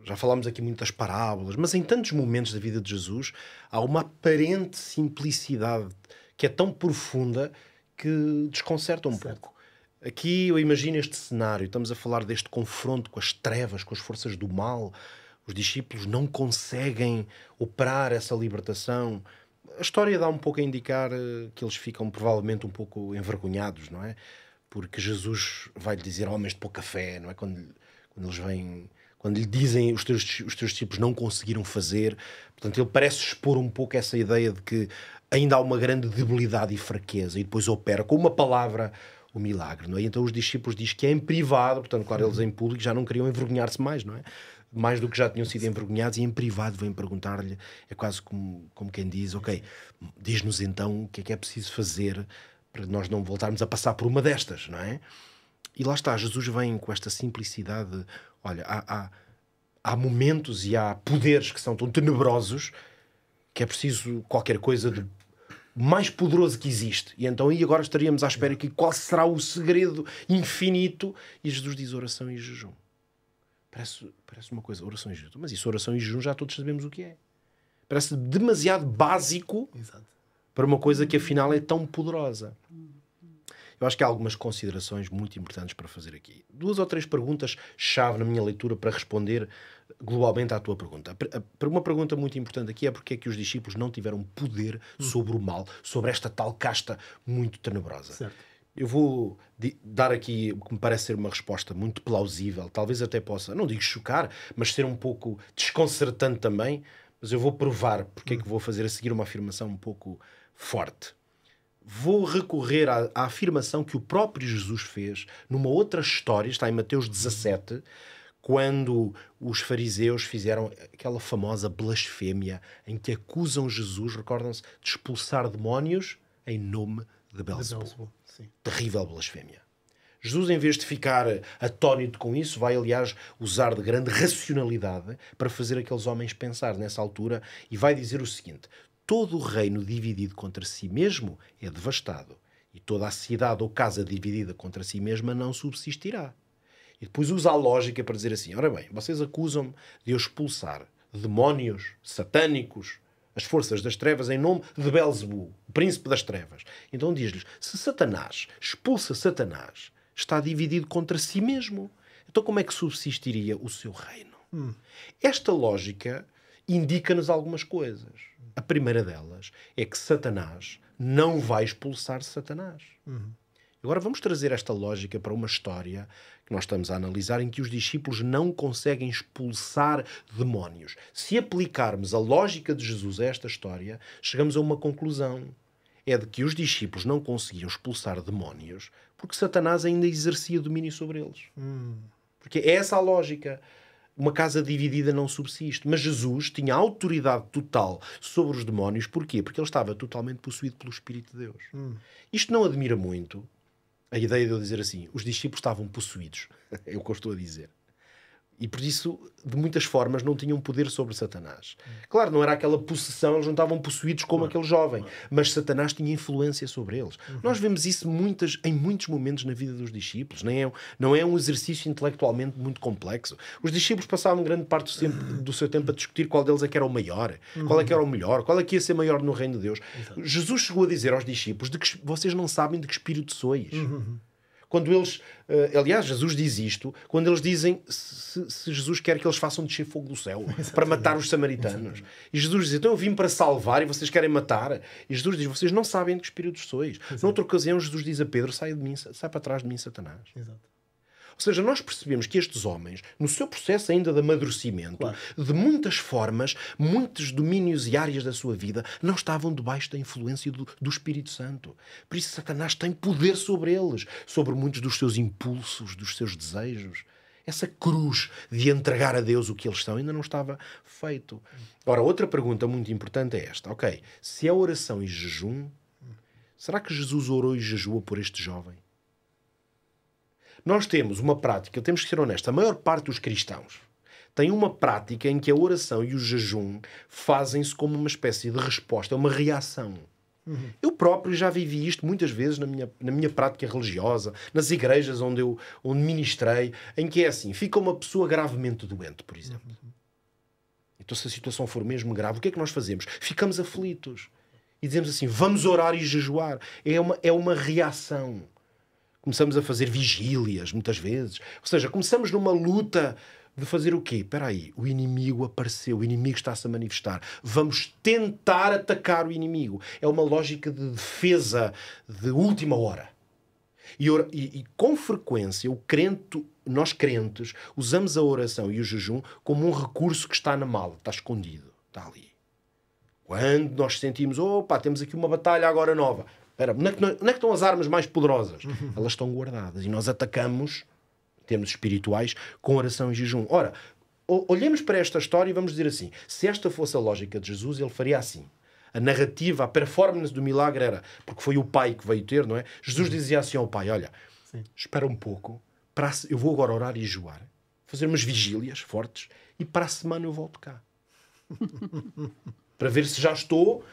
Já falámos aqui muito das parábolas, mas em tantos momentos da vida de Jesus há uma aparente simplicidade que é tão profunda que desconcerta um pouco. Aqui eu imagino este cenário, estamos a falar deste confronto com as trevas, com as forças do mal. Os discípulos não conseguem operar essa libertação. A história dá um pouco a indicar que eles ficam provavelmente um pouco envergonhados, não é? Porque Jesus vai-lhe dizer homens de pouca fé, não é? Quando eles vêm... Quando lhe dizem os teus discípulos não conseguiram fazer, portanto, ele parece expor um pouco essa ideia de que ainda há uma grande debilidade e fraqueza, e depois opera com uma palavra o milagre, não é? E então os discípulos dizem que é em privado, portanto, claro, eles em público já não queriam envergonhar-se mais, não é? Mais do que já tinham sido envergonhados, e em privado vêm perguntar-lhe, é quase como quem diz: ok, diz-nos então o que é preciso fazer para nós não voltarmos a passar por uma destas, não é? E lá está, Jesus vem com esta simplicidade. Olha, há momentos e há poderes que são tão tenebrosos que é preciso qualquer coisa de mais poderoso que existe. E então aí agora estaríamos à espera que qual será o segredo infinito. E Jesus diz oração e jejum. Parece uma coisa, oração e jejum. Mas isso, oração e jejum, já todos sabemos o que é. Parece demasiado básico. Exato. Para uma coisa que afinal é tão poderosa. Eu acho que há algumas considerações muito importantes para fazer aqui. 2 ou 3 perguntas-chave na minha leitura para responder globalmente à tua pergunta. Uma pergunta muito importante aqui é porque é que os discípulos não tiveram poder sobre o mal, sobre esta tal casta muito tenebrosa. Certo. Eu vou dar aqui o que me parece ser uma resposta muito plausível, talvez até possa, não digo chocar, mas ser um pouco desconcertante também, mas eu vou provar porque é que vou fazer a seguir uma afirmação um pouco forte. Vou recorrer à afirmação que o próprio Jesus fez numa outra história, está em Mateus 17, quando os fariseus fizeram aquela famosa blasfémia em que acusam Jesus, recordam-se, de expulsar demónios em nome de Belzebu. Terrível blasfémia. Jesus, em vez de ficar atónito com isso, vai, aliás, usar de grande racionalidade para fazer aqueles homens pensar nessa altura, e vai dizer o seguinte: todo o reino dividido contra si mesmo é devastado, e toda a cidade ou casa dividida contra si mesma não subsistirá. E depois usa a lógica para dizer assim: ora bem, vocês acusam-me de eu expulsar demónios satânicos, as forças das trevas, em nome de Belzebu, o príncipe das trevas. Então diz-lhes: se Satanás expulsa Satanás, está dividido contra si mesmo. Então como é que subsistiria o seu reino? Esta lógica indica-nos algumas coisas. A primeira delas é que Satanás não vai expulsar Satanás. Agora vamos trazer esta lógica para uma história que nós estamos a analisar, em que os discípulos não conseguem expulsar demónios. Se aplicarmos a lógica de Jesus a esta história, chegamos a uma conclusão. É de que os discípulos não conseguiam expulsar demónios porque Satanás ainda exercia domínio sobre eles. Porque é essa a lógica. Uma casa dividida não subsiste. Mas Jesus tinha autoridade total sobre os demónios. Porquê? Porque ele estava totalmente possuído pelo Espírito de Deus. Isto não admira muito a ideia de eu dizer assim, os discípulos estavam possuídos. É o que eu estou a dizer. E por isso, de muitas formas, não tinham poder sobre Satanás. Claro, não era aquela possessão, eles não estavam possuídos como aquele jovem, mas Satanás tinha influência sobre eles. Nós vemos isso em muitos momentos na vida dos discípulos. Não é um exercício intelectualmente muito complexo. Os discípulos passavam grande parte do seu tempo a discutir qual deles é que era o maior, qual é que era o melhor, qual é que ia ser maior no reino de Deus. Jesus chegou a dizer aos discípulos de que vocês não sabem de que espírito sois. Quando eles, aliás, Jesus diz isto, quando eles dizem se Jesus quer que eles façam descer fogo do céu para matar os samaritanos. E Jesus diz, então eu vim para salvar e vocês querem matar. E Jesus diz, vocês não sabem de que espírito sois. Noutra ocasião, Jesus diz a Pedro, sai para trás de mim, Satanás. Ou seja, nós percebemos que estes homens, no seu processo ainda de amadurecimento, de muitas formas, muitos domínios e áreas da sua vida, não estavam debaixo da influência do Espírito Santo. Por isso, Satanás tem poder sobre eles, sobre muitos dos seus impulsos, dos seus desejos. Essa cruz de entregar a Deus o que eles são ainda não estava feito. Ora, outra pergunta muito importante é esta. Ok, se é oração e jejum, será que Jesus orou e jejua por este jovem? Nós temos uma prática, temos que ser honestos, a maior parte dos cristãos tem uma prática em que a oração e o jejum fazem-se como uma espécie de resposta, uma reação. Eu próprio já vivi isto muitas vezes na minha prática religiosa, nas igrejas onde ministrei, em que é assim, fica uma pessoa gravemente doente, por exemplo. Então se a situação for mesmo grave, o que é que nós fazemos? Ficamos aflitos e dizemos assim, vamos orar e jejuar. É uma reação. Começamos a fazer vigílias, muitas vezes. Ou seja, começamos numa luta de fazer o quê? Espera aí, o inimigo apareceu, o inimigo está-se a manifestar. Vamos tentar atacar o inimigo. É uma lógica de defesa de última hora. E com frequência, nós crentes, usamos a oração e o jejum como um recurso que está na mala, está escondido, está ali. Quando nós sentimos, temos aqui uma batalha agora nova. Espera, onde é que estão as armas mais poderosas? Elas estão guardadas. E nós atacamos, em termos espirituais, com oração e jejum. Ora, olhemos para esta história e vamos dizer assim, se esta fosse a lógica de Jesus, ele faria assim. A narrativa, a performance do milagre era, porque foi o pai que veio ter, não é? Jesus dizia assim ao pai, olha, espera um pouco, eu vou agora orar e jejuar, fazer umas vigílias fortes, e para a semana eu volto cá. Para ver se já estou...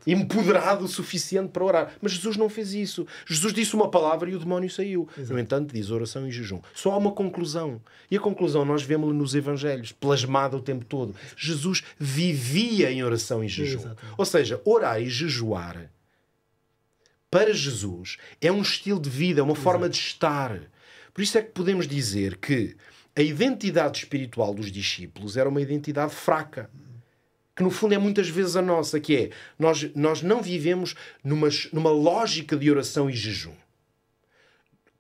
empoderado o suficiente para orar. Mas Jesus não fez isso. Jesus disse uma palavra e o demónio saiu. No entanto, diz oração e jejum. Só há uma conclusão. E a conclusão nós vemos-la nos Evangelhos, plasmada o tempo todo. Jesus vivia em oração e jejum. Ou seja, orar e jejuar, para Jesus, é um estilo de vida, é uma forma de estar. Por isso é que podemos dizer que a identidade espiritual dos discípulos era uma identidade fraca. Que no fundo é muitas vezes a nossa, que é, nós não vivemos numa lógica de oração e jejum.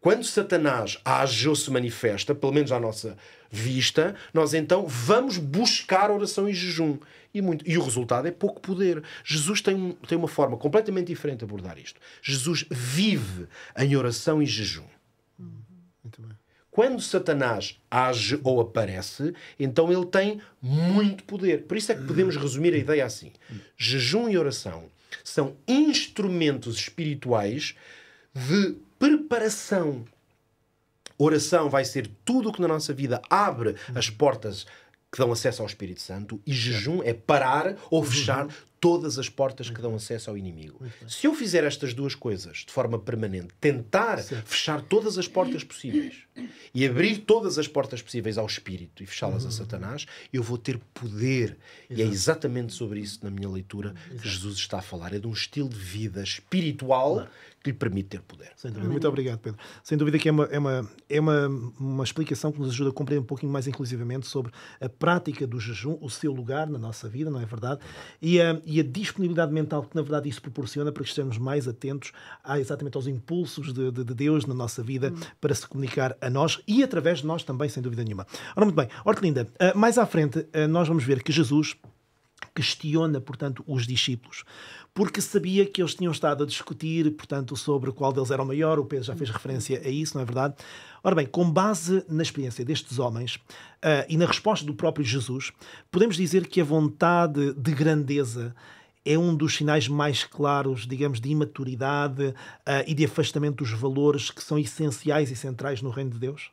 Quando Satanás age ou se manifesta, pelo menos à nossa vista, nós então vamos buscar oração e jejum. E o resultado é pouco poder. Jesus tem uma forma completamente diferente de abordar isto. Jesus vive em oração e jejum. Muito bem. Quando Satanás age ou aparece, então ele tem muito poder. Por isso é que podemos resumir a ideia assim. Jejum e oração são instrumentos espirituais de preparação. Oração vai ser tudo o que na nossa vida abre as portas que dão acesso ao Espírito Santo, e jejum é parar ou fechar todas as portas que dão acesso ao inimigo. Se eu fizer estas duas coisas de forma permanente, tentar fechar todas as portas possíveis e abrir todas as portas possíveis ao Espírito e fechá-las a Satanás, eu vou ter poder. E é exatamente sobre isso, na minha leitura, que Jesus está a falar. É de um estilo de vida espiritual que lhe permite ter poder. Sem dúvida. Muito obrigado, Pedro. Sem dúvida que é uma explicação que nos ajuda a compreender um pouquinho mais inclusivamente sobre a prática do jejum, o seu lugar na nossa vida, não é verdade? E a disponibilidade mental que, na verdade, isso proporciona para que estejamos mais atentos exatamente aos impulsos de Deus na nossa vida para se comunicar a nós e através de nós também, sem dúvida nenhuma. Ora, muito bem. Hortelinda, mais à frente, nós vamos ver que Jesus questiona, portanto, os discípulos, porque sabia que eles tinham estado a discutir, portanto, sobre qual deles era o maior. O Pedro já fez referência a isso, não é verdade? Ora bem, com base na experiência destes homens e na resposta do próprio Jesus, podemos dizer que a vontade de grandeza é um dos sinais mais claros, digamos, de imaturidade e de afastamento dos valores que são essenciais e centrais no reino de Deus?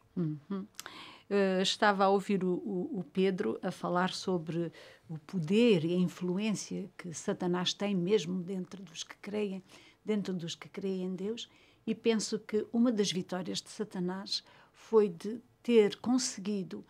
Estava a ouvir o Pedro a falar sobre o poder e a influência que Satanás tem mesmo dentro dos que creem em Deus, e penso que uma das vitórias de Satanás foi de ter conseguido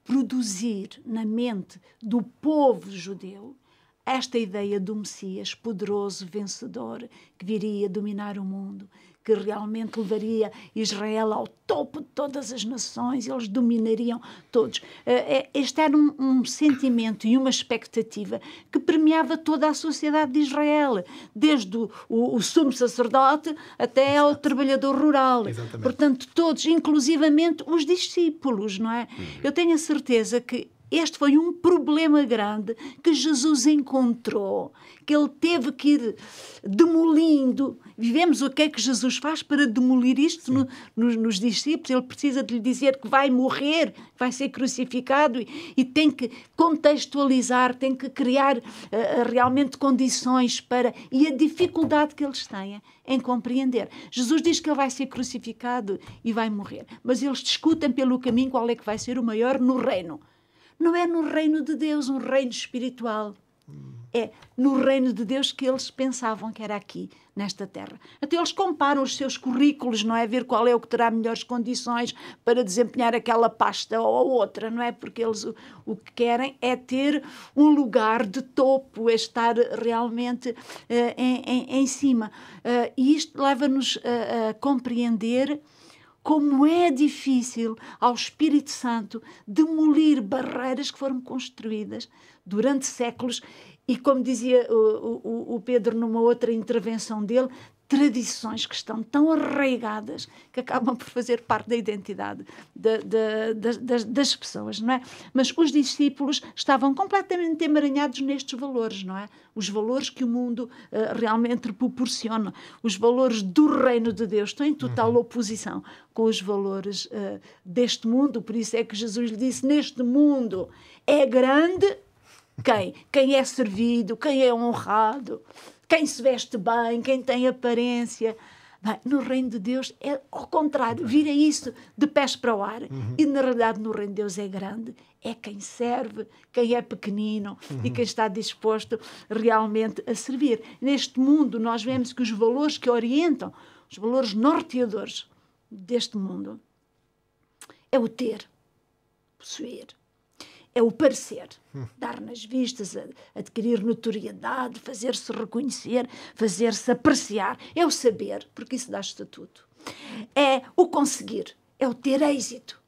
produzir na mente do povo judeu esta ideia do Messias poderoso, vencedor, que viria dominar o mundo, que realmente levaria Israel ao topo de todas as nações, eles dominariam todos. Este era um sentimento e uma expectativa que permeava toda a sociedade de Israel, desde o sumo sacerdote até ao trabalhador rural. Exatamente. Portanto, todos, inclusivamente os discípulos, não é? Eu tenho a certeza que este foi um problema grande que Jesus encontrou, que ele teve que ir demolindo. Vivemos o que é que Jesus faz para demolir isto nos discípulos. Ele precisa de lhe dizer que vai morrer, que vai ser crucificado e tem que contextualizar, tem que criar realmente condições para... E a dificuldade que eles têm em compreender. Jesus diz que ele vai ser crucificado e vai morrer, mas eles discutem pelo caminho qual é que vai ser o maior no reino. Não é no reino de Deus, um reino espiritual. É no reino de Deus que eles pensavam que era aqui, nesta terra. Até eles comparam os seus currículos, não é? Ver qual é o que terá melhores condições para desempenhar aquela pasta ou outra, não é? Porque eles o que querem é ter um lugar de topo, é estar realmente em cima. E isto leva-nos a compreender como é difícil ao Espírito Santo demolir barreiras que foram construídas durante séculos e, como dizia o Pedro numa outra intervenção dele, tradições que estão tão arraigadas que acabam por fazer parte da identidade das pessoas, não é? Mas os discípulos estavam completamente emaranhados nestes valores, não é? Os valores que o mundo realmente proporciona, os valores do reino de Deus estão em total oposição com os valores deste mundo. Por isso é que Jesus lhe disse, neste mundo é grande quem é servido, quem é honrado, quem se veste bem, quem tem aparência. Bem, no reino de Deus é ao contrário, vira isso de pés para o ar. E na realidade no reino de Deus é grande, é quem serve, quem é pequenino e quem está disposto realmente a servir. Neste mundo nós vemos que os valores que orientam, os valores norteadores deste mundo, é o ter, possuir. É o parecer, dar nas vistas, adquirir notoriedade, fazer-se reconhecer, fazer-se apreciar. É o saber, porque isso dá estatuto. É o conseguir, é o ter êxito.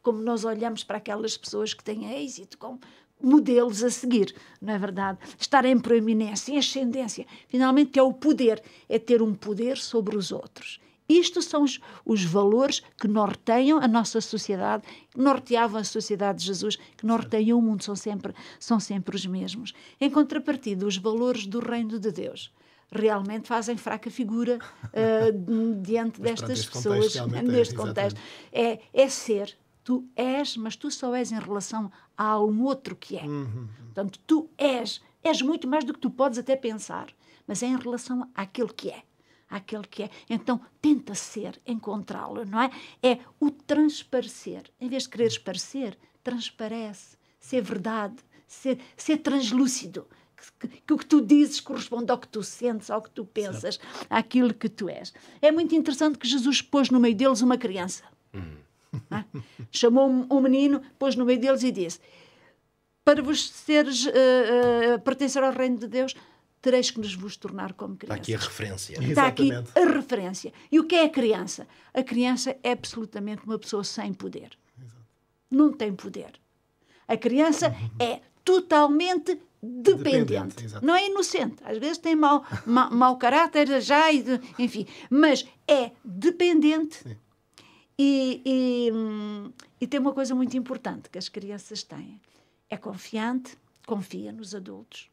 Como nós olhamos para aquelas pessoas que têm êxito, como modelos a seguir, não é verdade? Estar em proeminência, em ascendência. Finalmente é o poder, é ter um poder sobre os outros. Isto são os valores que norteiam a nossa sociedade, que norteavam a sociedade de Jesus, que norteiam o mundo, são sempre os mesmos. Em contrapartida, os valores do reino de Deus realmente fazem fraca figura diante destas pessoas, neste contexto. É ser, tu és, mas tu só és em relação a um outro que é. Portanto, tu és muito mais do que tu podes até pensar, mas é em relação àquele que é. Aquele que é. Então, tenta ser, encontrá-lo, não é? É o transparecer. Em vez de quereres parecer, transparece. Ser verdade, ser translúcido. Que o que tu dizes corresponde ao que tu sentes, ao que tu pensas, àquilo que tu és. É muito interessante que Jesus pôs no meio deles uma criança. Chamou um menino, pôs no meio deles e disse, para vos pertencer ao reino de Deus, tereis que nos vos tornar como crianças. Está aqui a referência. Está aqui Exatamente. a referência. E o que é a criança? A criança é absolutamente uma pessoa sem poder. Não tem poder. A criança é totalmente dependente. Exato. Não é inocente. Às vezes tem mau caráter, já, enfim. Mas é dependente. Sim. E tem uma coisa muito importante que as crianças têm. É confiante, confia nos adultos.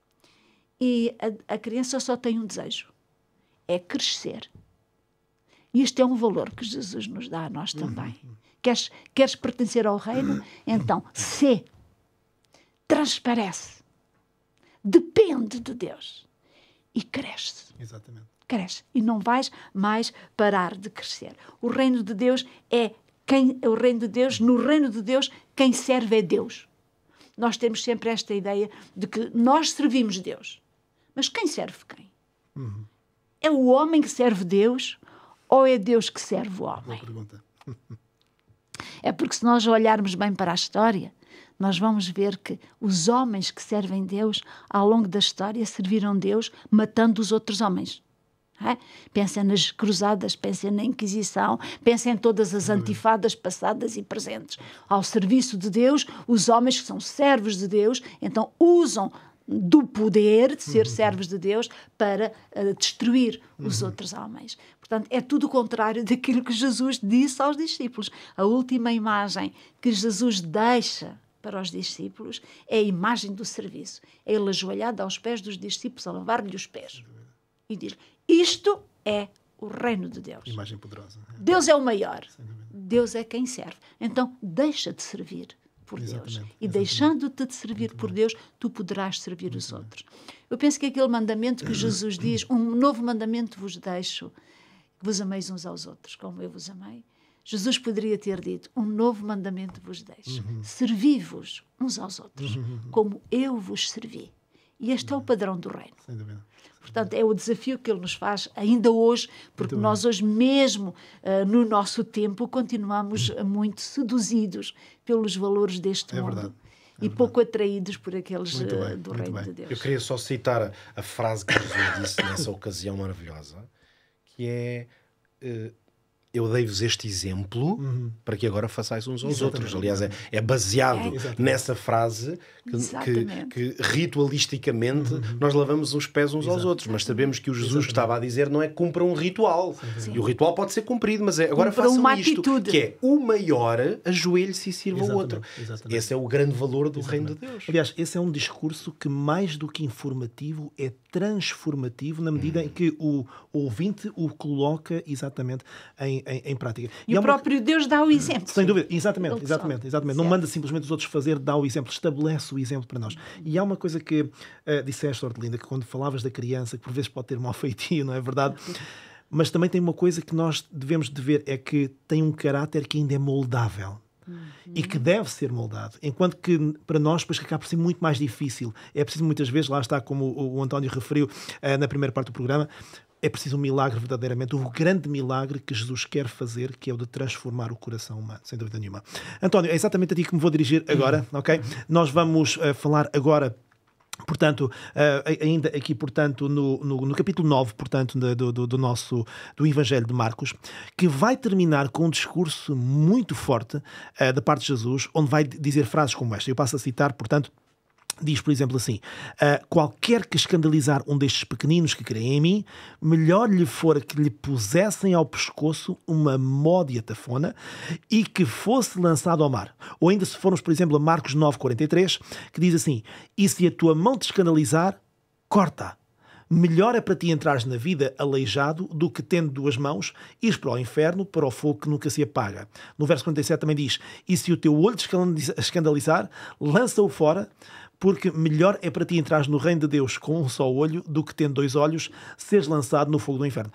E a criança só tem um desejo. É crescer. E isto é um valor que Jesus nos dá a nós também. Queres pertencer ao reino? Então, sê. Transparece. Depende de Deus. E cresce. Exatamente. Cresce. E não vais mais parar de crescer. O reino de Deus o reino de Deus, no reino de Deus, quem serve é Deus. Nós temos sempre esta ideia de que nós servimos Deus. Mas quem serve quem? É o homem que serve Deus ou é Deus que serve o homem? Boa pergunta. É porque se nós olharmos bem para a história, nós vamos ver que os homens que servem Deus, ao longo da história, serviram Deus matando os outros homens. É? Pensem nas cruzadas, pensem na Inquisição, pensem em todas as antifadas passadas e presentes. Ao serviço de Deus, os homens que são servos de Deus, então usam do poder de ser servos de Deus para destruir os outros homens. Portanto, é tudo o contrário daquilo que Jesus disse aos discípulos. A última imagem que Jesus deixa para os discípulos é a imagem do serviço. É ele ajoelhado aos pés dos discípulos a lavar-lhe os pés. E diz: isto é o reino de Deus. Imagem poderosa. Deus é o maior. Deus é quem serve. Então, deixa de servir por Deus. E deixando-te de servir por Deus, tu poderás servir os outros. Eu penso que aquele mandamento que Jesus diz, um novo mandamento vos deixo, que vos ameis uns aos outros, como eu vos amei. Jesus poderia ter dito, um novo mandamento vos deixo. Servi-vos uns aos outros, como eu vos servi. E este é o padrão do reino. Sem dúvida. Portanto, é o desafio que ele nos faz ainda hoje, porque nós hoje mesmo, no nosso tempo, continuamos muito seduzidos pelos valores deste mundo. Verdade. E pouco atraídos por aqueles do reino bem. de Deus. Eu queria só citar a frase que Jesus disse nessa ocasião maravilhosa, que é... eu dei-vos este exemplo para que agora façais uns aos outros. Aliás, é baseado nessa frase que ritualisticamente nós lavamos os pés uns aos outros. Mas sabemos que o Jesus que estava a dizer não é que cumpra um ritual. E o ritual pode ser cumprido, mas agora façam uma isto, atitude. que é o maior ajoelhe-se e sirva o outro. Exatamente. Esse é o grande valor do reino de Deus. Aliás, esse é um discurso que, mais do que informativo, é transformativo na medida em que o ouvinte o coloca exatamente em prática. E o próprio Deus dá o exemplo. Sem dúvida, exatamente. Certo. Não manda simplesmente os outros fazer, dá o exemplo, estabelece o exemplo para nós. E há uma coisa que disseste, Ordelinda, que quando falavas da criança, que por vezes pode ter mau feitio, não é verdade? Mas também tem uma coisa que nós devemos de ver, é que tem um caráter que ainda é moldável. E que deve ser moldado, enquanto que para nós depois acaba por ser muito mais difícil. É preciso muitas vezes, lá está, como o António referiu na primeira parte do programa, é preciso um milagre verdadeiramente, o grande milagre que Jesus quer fazer, que é o de transformar o coração humano, sem dúvida nenhuma. António, é exatamente a ti que me vou dirigir agora, ok? Nós vamos falar agora, portanto, ainda aqui, portanto, no capítulo 9, portanto, do Evangelho de Marcos, que vai terminar com um discurso muito forte da parte de Jesus, onde vai dizer frases como esta. Eu passo a citar, portanto, diz, por exemplo, assim: qualquer que escandalizar um destes pequeninos que creem em mim, melhor lhe fora que lhe pusessem ao pescoço uma módia tafona e que fosse lançado ao mar. Ou ainda se formos, por exemplo, a Marcos 9,43, que diz assim: e se a tua mão te escandalizar, corta. Melhor é para ti entrares na vida aleijado do que, tendo duas mãos, ires para o inferno, para o fogo que nunca se apaga. No verso 47 também diz: e se o teu olho te escandalizar, lança-o fora, porque melhor é para ti entrares no reino de Deus com um só olho do que, tendo dois olhos, seres lançado no fogo do inferno.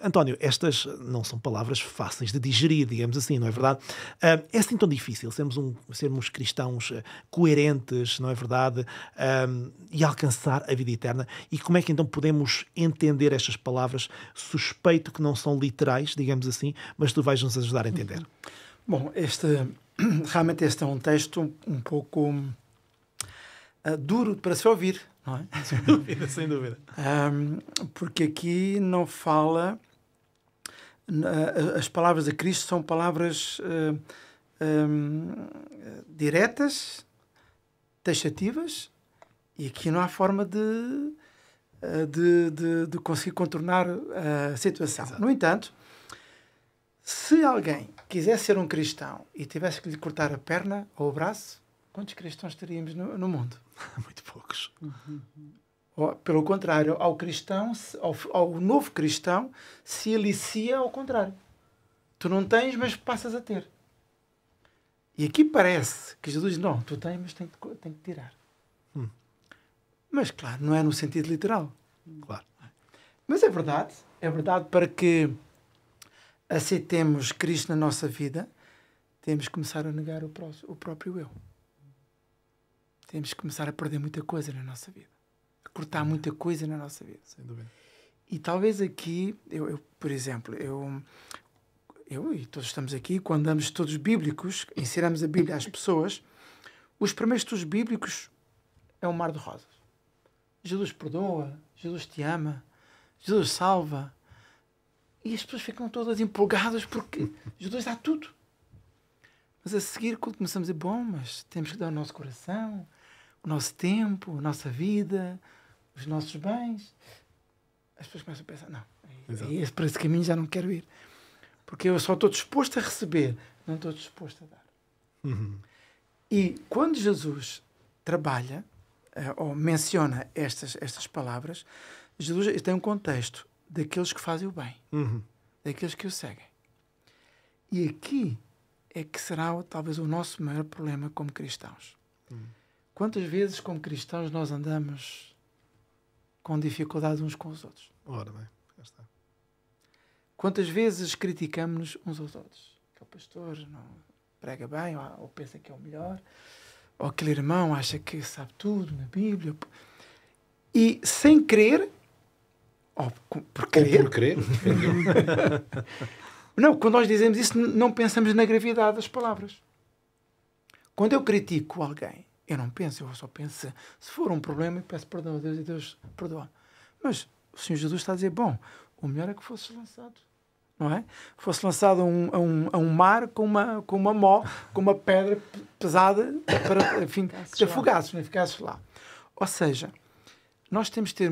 António, estas não são palavras fáceis de digerir, digamos assim, não é verdade? É assim tão difícil sermos cristãos coerentes, não é verdade? E alcançar a vida eterna. E como é que então podemos entender estas palavras? Suspeito que não são literais, digamos assim, mas tu vais nos ajudar a entender. Bom, realmente este é um texto um pouco duro para se ouvir, não é? Sem dúvida, sem dúvida. Porque aqui não fala... As palavras de Cristo são palavras diretas, taxativas, e aqui não há forma de conseguir contornar a situação. Exato. No entanto, se alguém quisesse ser um cristão e tivesse que lhe cortar a perna ou o braço, quantos cristãos teríamos no mundo? Muito poucos. Ou, pelo contrário, ao novo cristão se alicia ao contrário. Tu não tens, mas passas a ter. E aqui parece que Jesus diz, não, tu tens, mas tem que tirar. Mas, claro, não é no sentido literal. Claro. Mas é verdade para que aceitemos Cristo na nossa vida, temos que começar a negar o próprio eu. Temos que começar a perder muita coisa na nossa vida. A cortar muita coisa na nossa vida. Sem dúvida. E talvez aqui, por exemplo, eu e todos estamos aqui, quando damos estudos bíblicos, ensinamos a Bíblia às pessoas, os primeiros estudos bíblicos é um mar de rosas. Jesus perdoa, Jesus te ama, Jesus salva. E as pessoas ficam todas empolgadas porque Jesus dá tudo. Mas a seguir, quando começamos a dizer, bom, mas temos que dar o nosso coração, o nosso tempo, a nossa vida, os nossos bens, as pessoas começam a pensar, não, para esse caminho já não quero ir. Porque eu só estou disposto a receber, não estou disposto a dar. E quando Jesus trabalha, ou menciona estas palavras, Jesus tem um contexto daqueles que fazem o bem, daqueles que o seguem. E aqui é que será talvez o nosso maior problema como cristãos. Quantas vezes como cristãos nós andamos com dificuldade uns com os outros? Ora bem, já está. Quantas vezes criticamos-nos uns aos outros? Aquele pastor não prega bem, ou pensa que é o melhor, ou aquele irmão acha que sabe tudo na Bíblia. E sem querer, ou por querer. Não, quando nós dizemos isso, não pensamos na gravidade das palavras. Quando eu critico alguém, eu não penso, eu só penso, se for um problema, eu peço perdão a Deus e Deus perdoa. Mas o Senhor Jesus está a dizer, bom, o melhor é que fosse lançado, não é? Fosse lançado a um mar com uma pedra pesada para, enfim, que te afogasses, não ficasses lá. Ou seja, nós temos de ter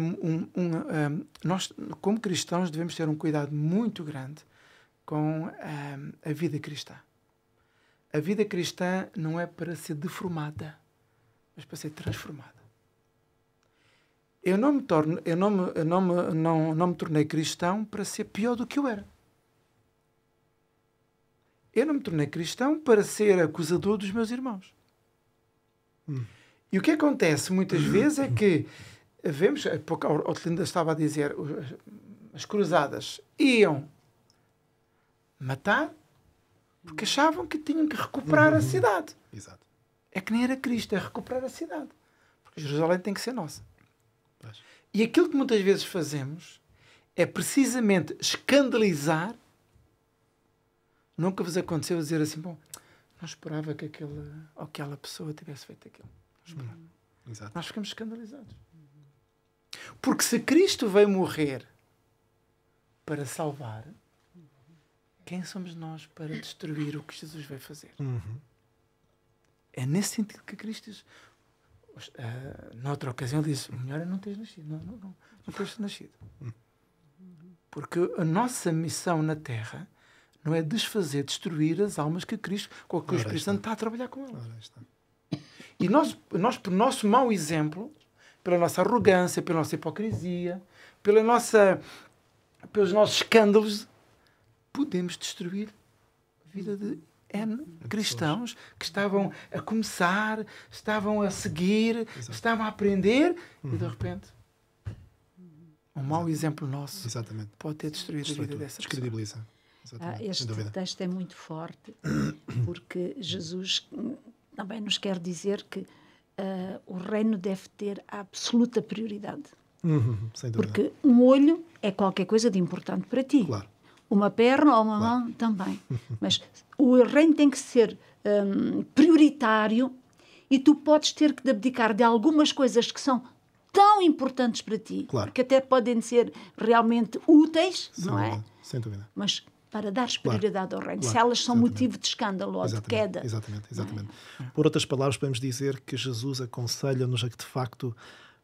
nós, como cristãos, devemos ter um cuidado muito grande com a vida cristã. A vida cristã não é para ser deformada, mas para ser transformada. Eu não me tornei cristão para ser pior do que eu era. Eu não me tornei cristão para ser acusador dos meus irmãos. E o que acontece muitas vezes é que vemos, a Otelinda estava a dizer, as cruzadas iam matar porque achavam que tinham que recuperar a cidade. Exato. É que nem era Cristo, é recuperar a cidade. Porque Jerusalém tem que ser nossa. Pois. E aquilo que muitas vezes fazemos é precisamente escandalizar. Nunca vos aconteceu dizer assim, bom, não esperava que aquela pessoa tivesse feito aquilo. Não esperava. Exato. Nós ficamos escandalizados. Porque se Cristo veio morrer para salvar, quem somos nós para destruir o que Jesus veio fazer? É nesse sentido que Cristo diz. Noutra ocasião ele disse, o melhor é não teres nascido. Não teres nascido. Porque a nossa missão na Terra não é desfazer, destruir as almas que Cristo, com que o Espírito Santo está a trabalhar com elas. E nós, por nosso mau exemplo, pela nossa arrogância, pela nossa hipocrisia, pelos nossos escândalos, podemos destruir a vida de N cristãos que estavam a começar, estavam a seguir, estavam a aprender e de repente um mau exemplo nosso pode ter destruído a vida dessa pessoa. Descredibiliza. Este texto é muito forte porque Jesus também nos quer dizer que o reino deve ter a absoluta prioridade. Sem dúvida. Porque um olho é qualquer coisa de importante para ti. Claro. Uma perna ou uma mão também. Mas o reino tem que ser prioritário e tu podes ter que abdicar de algumas coisas que são tão importantes para ti, Claro. que até podem ser realmente úteis, Sem não é? dúvida, sem dúvida. Mas para dar prioridade ao reino. Claro, Se elas são exatamente. motivo de escândalo ou de Exatamente, queda. exatamente. Por outras palavras, podemos dizer que Jesus aconselha-nos a que, de facto,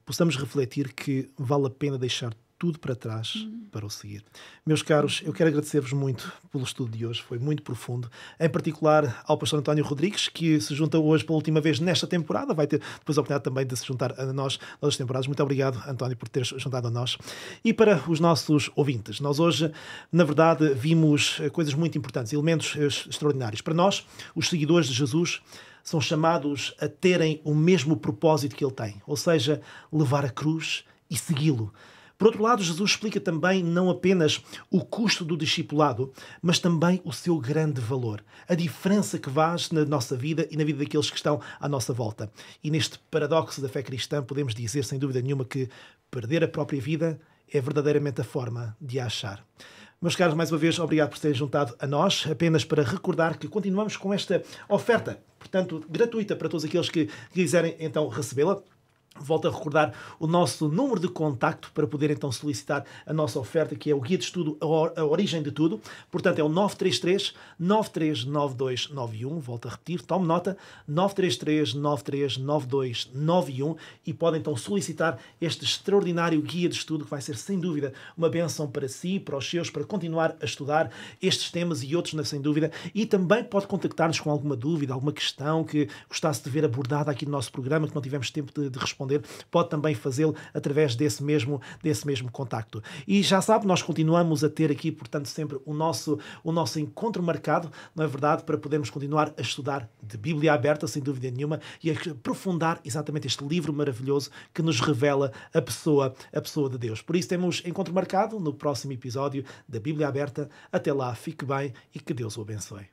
possamos refletir que vale a pena deixar tudo para trás para o seguir. Meus caros, eu quero agradecer-vos muito pelo estudo de hoje, foi muito profundo, em particular ao pastor António Rodrigues, que se junta hoje pela última vez nesta temporada, vai ter depois a oportunidade também de se juntar a nós nas temporadas. Muito obrigado, António, por teres juntado a nós. E para os nossos ouvintes, nós hoje, na verdade, vimos coisas muito importantes, elementos extraordinários. Para nós, os seguidores de Jesus, são chamados a terem o mesmo propósito que ele tem, ou seja, levar a cruz e segui-lo. Por outro lado, Jesus explica também não apenas o custo do discipulado, mas também o seu grande valor, a diferença que faz na nossa vida e na vida daqueles que estão à nossa volta. E neste paradoxo da fé cristã podemos dizer, sem dúvida nenhuma, que perder a própria vida é verdadeiramente a forma de a achar. Meus caros, mais uma vez, obrigado por terem juntado a nós, apenas para recordar que continuamos com esta oferta, portanto, gratuita para todos aqueles que quiserem então recebê-la. Volto a recordar o nosso número de contacto para poder então solicitar a nossa oferta, que é o Guia de Estudo A Origem de Tudo. Portanto, é o 933-939291. Volto a repetir, tome nota, 933-939291, e podem então solicitar este extraordinário Guia de Estudo, que vai ser sem dúvida uma bênção para si, para os seus, para continuar a estudar estes temas e outros, sem dúvida. E também pode contactar-nos com alguma dúvida, alguma questão que gostasse de ver abordada aqui no nosso programa, que não tivemos tempo de responder. Pode também fazê-lo através desse mesmo contacto. E já sabe, nós continuamos a ter aqui, portanto, sempre o nosso encontro marcado, não é verdade, para podermos continuar a estudar de Bíblia aberta, sem dúvida nenhuma, e a aprofundar exatamente este livro maravilhoso que nos revela a pessoa de Deus. Por isso temos encontro marcado no próximo episódio da Bíblia Aberta. Até lá, fique bem e que Deus o abençoe.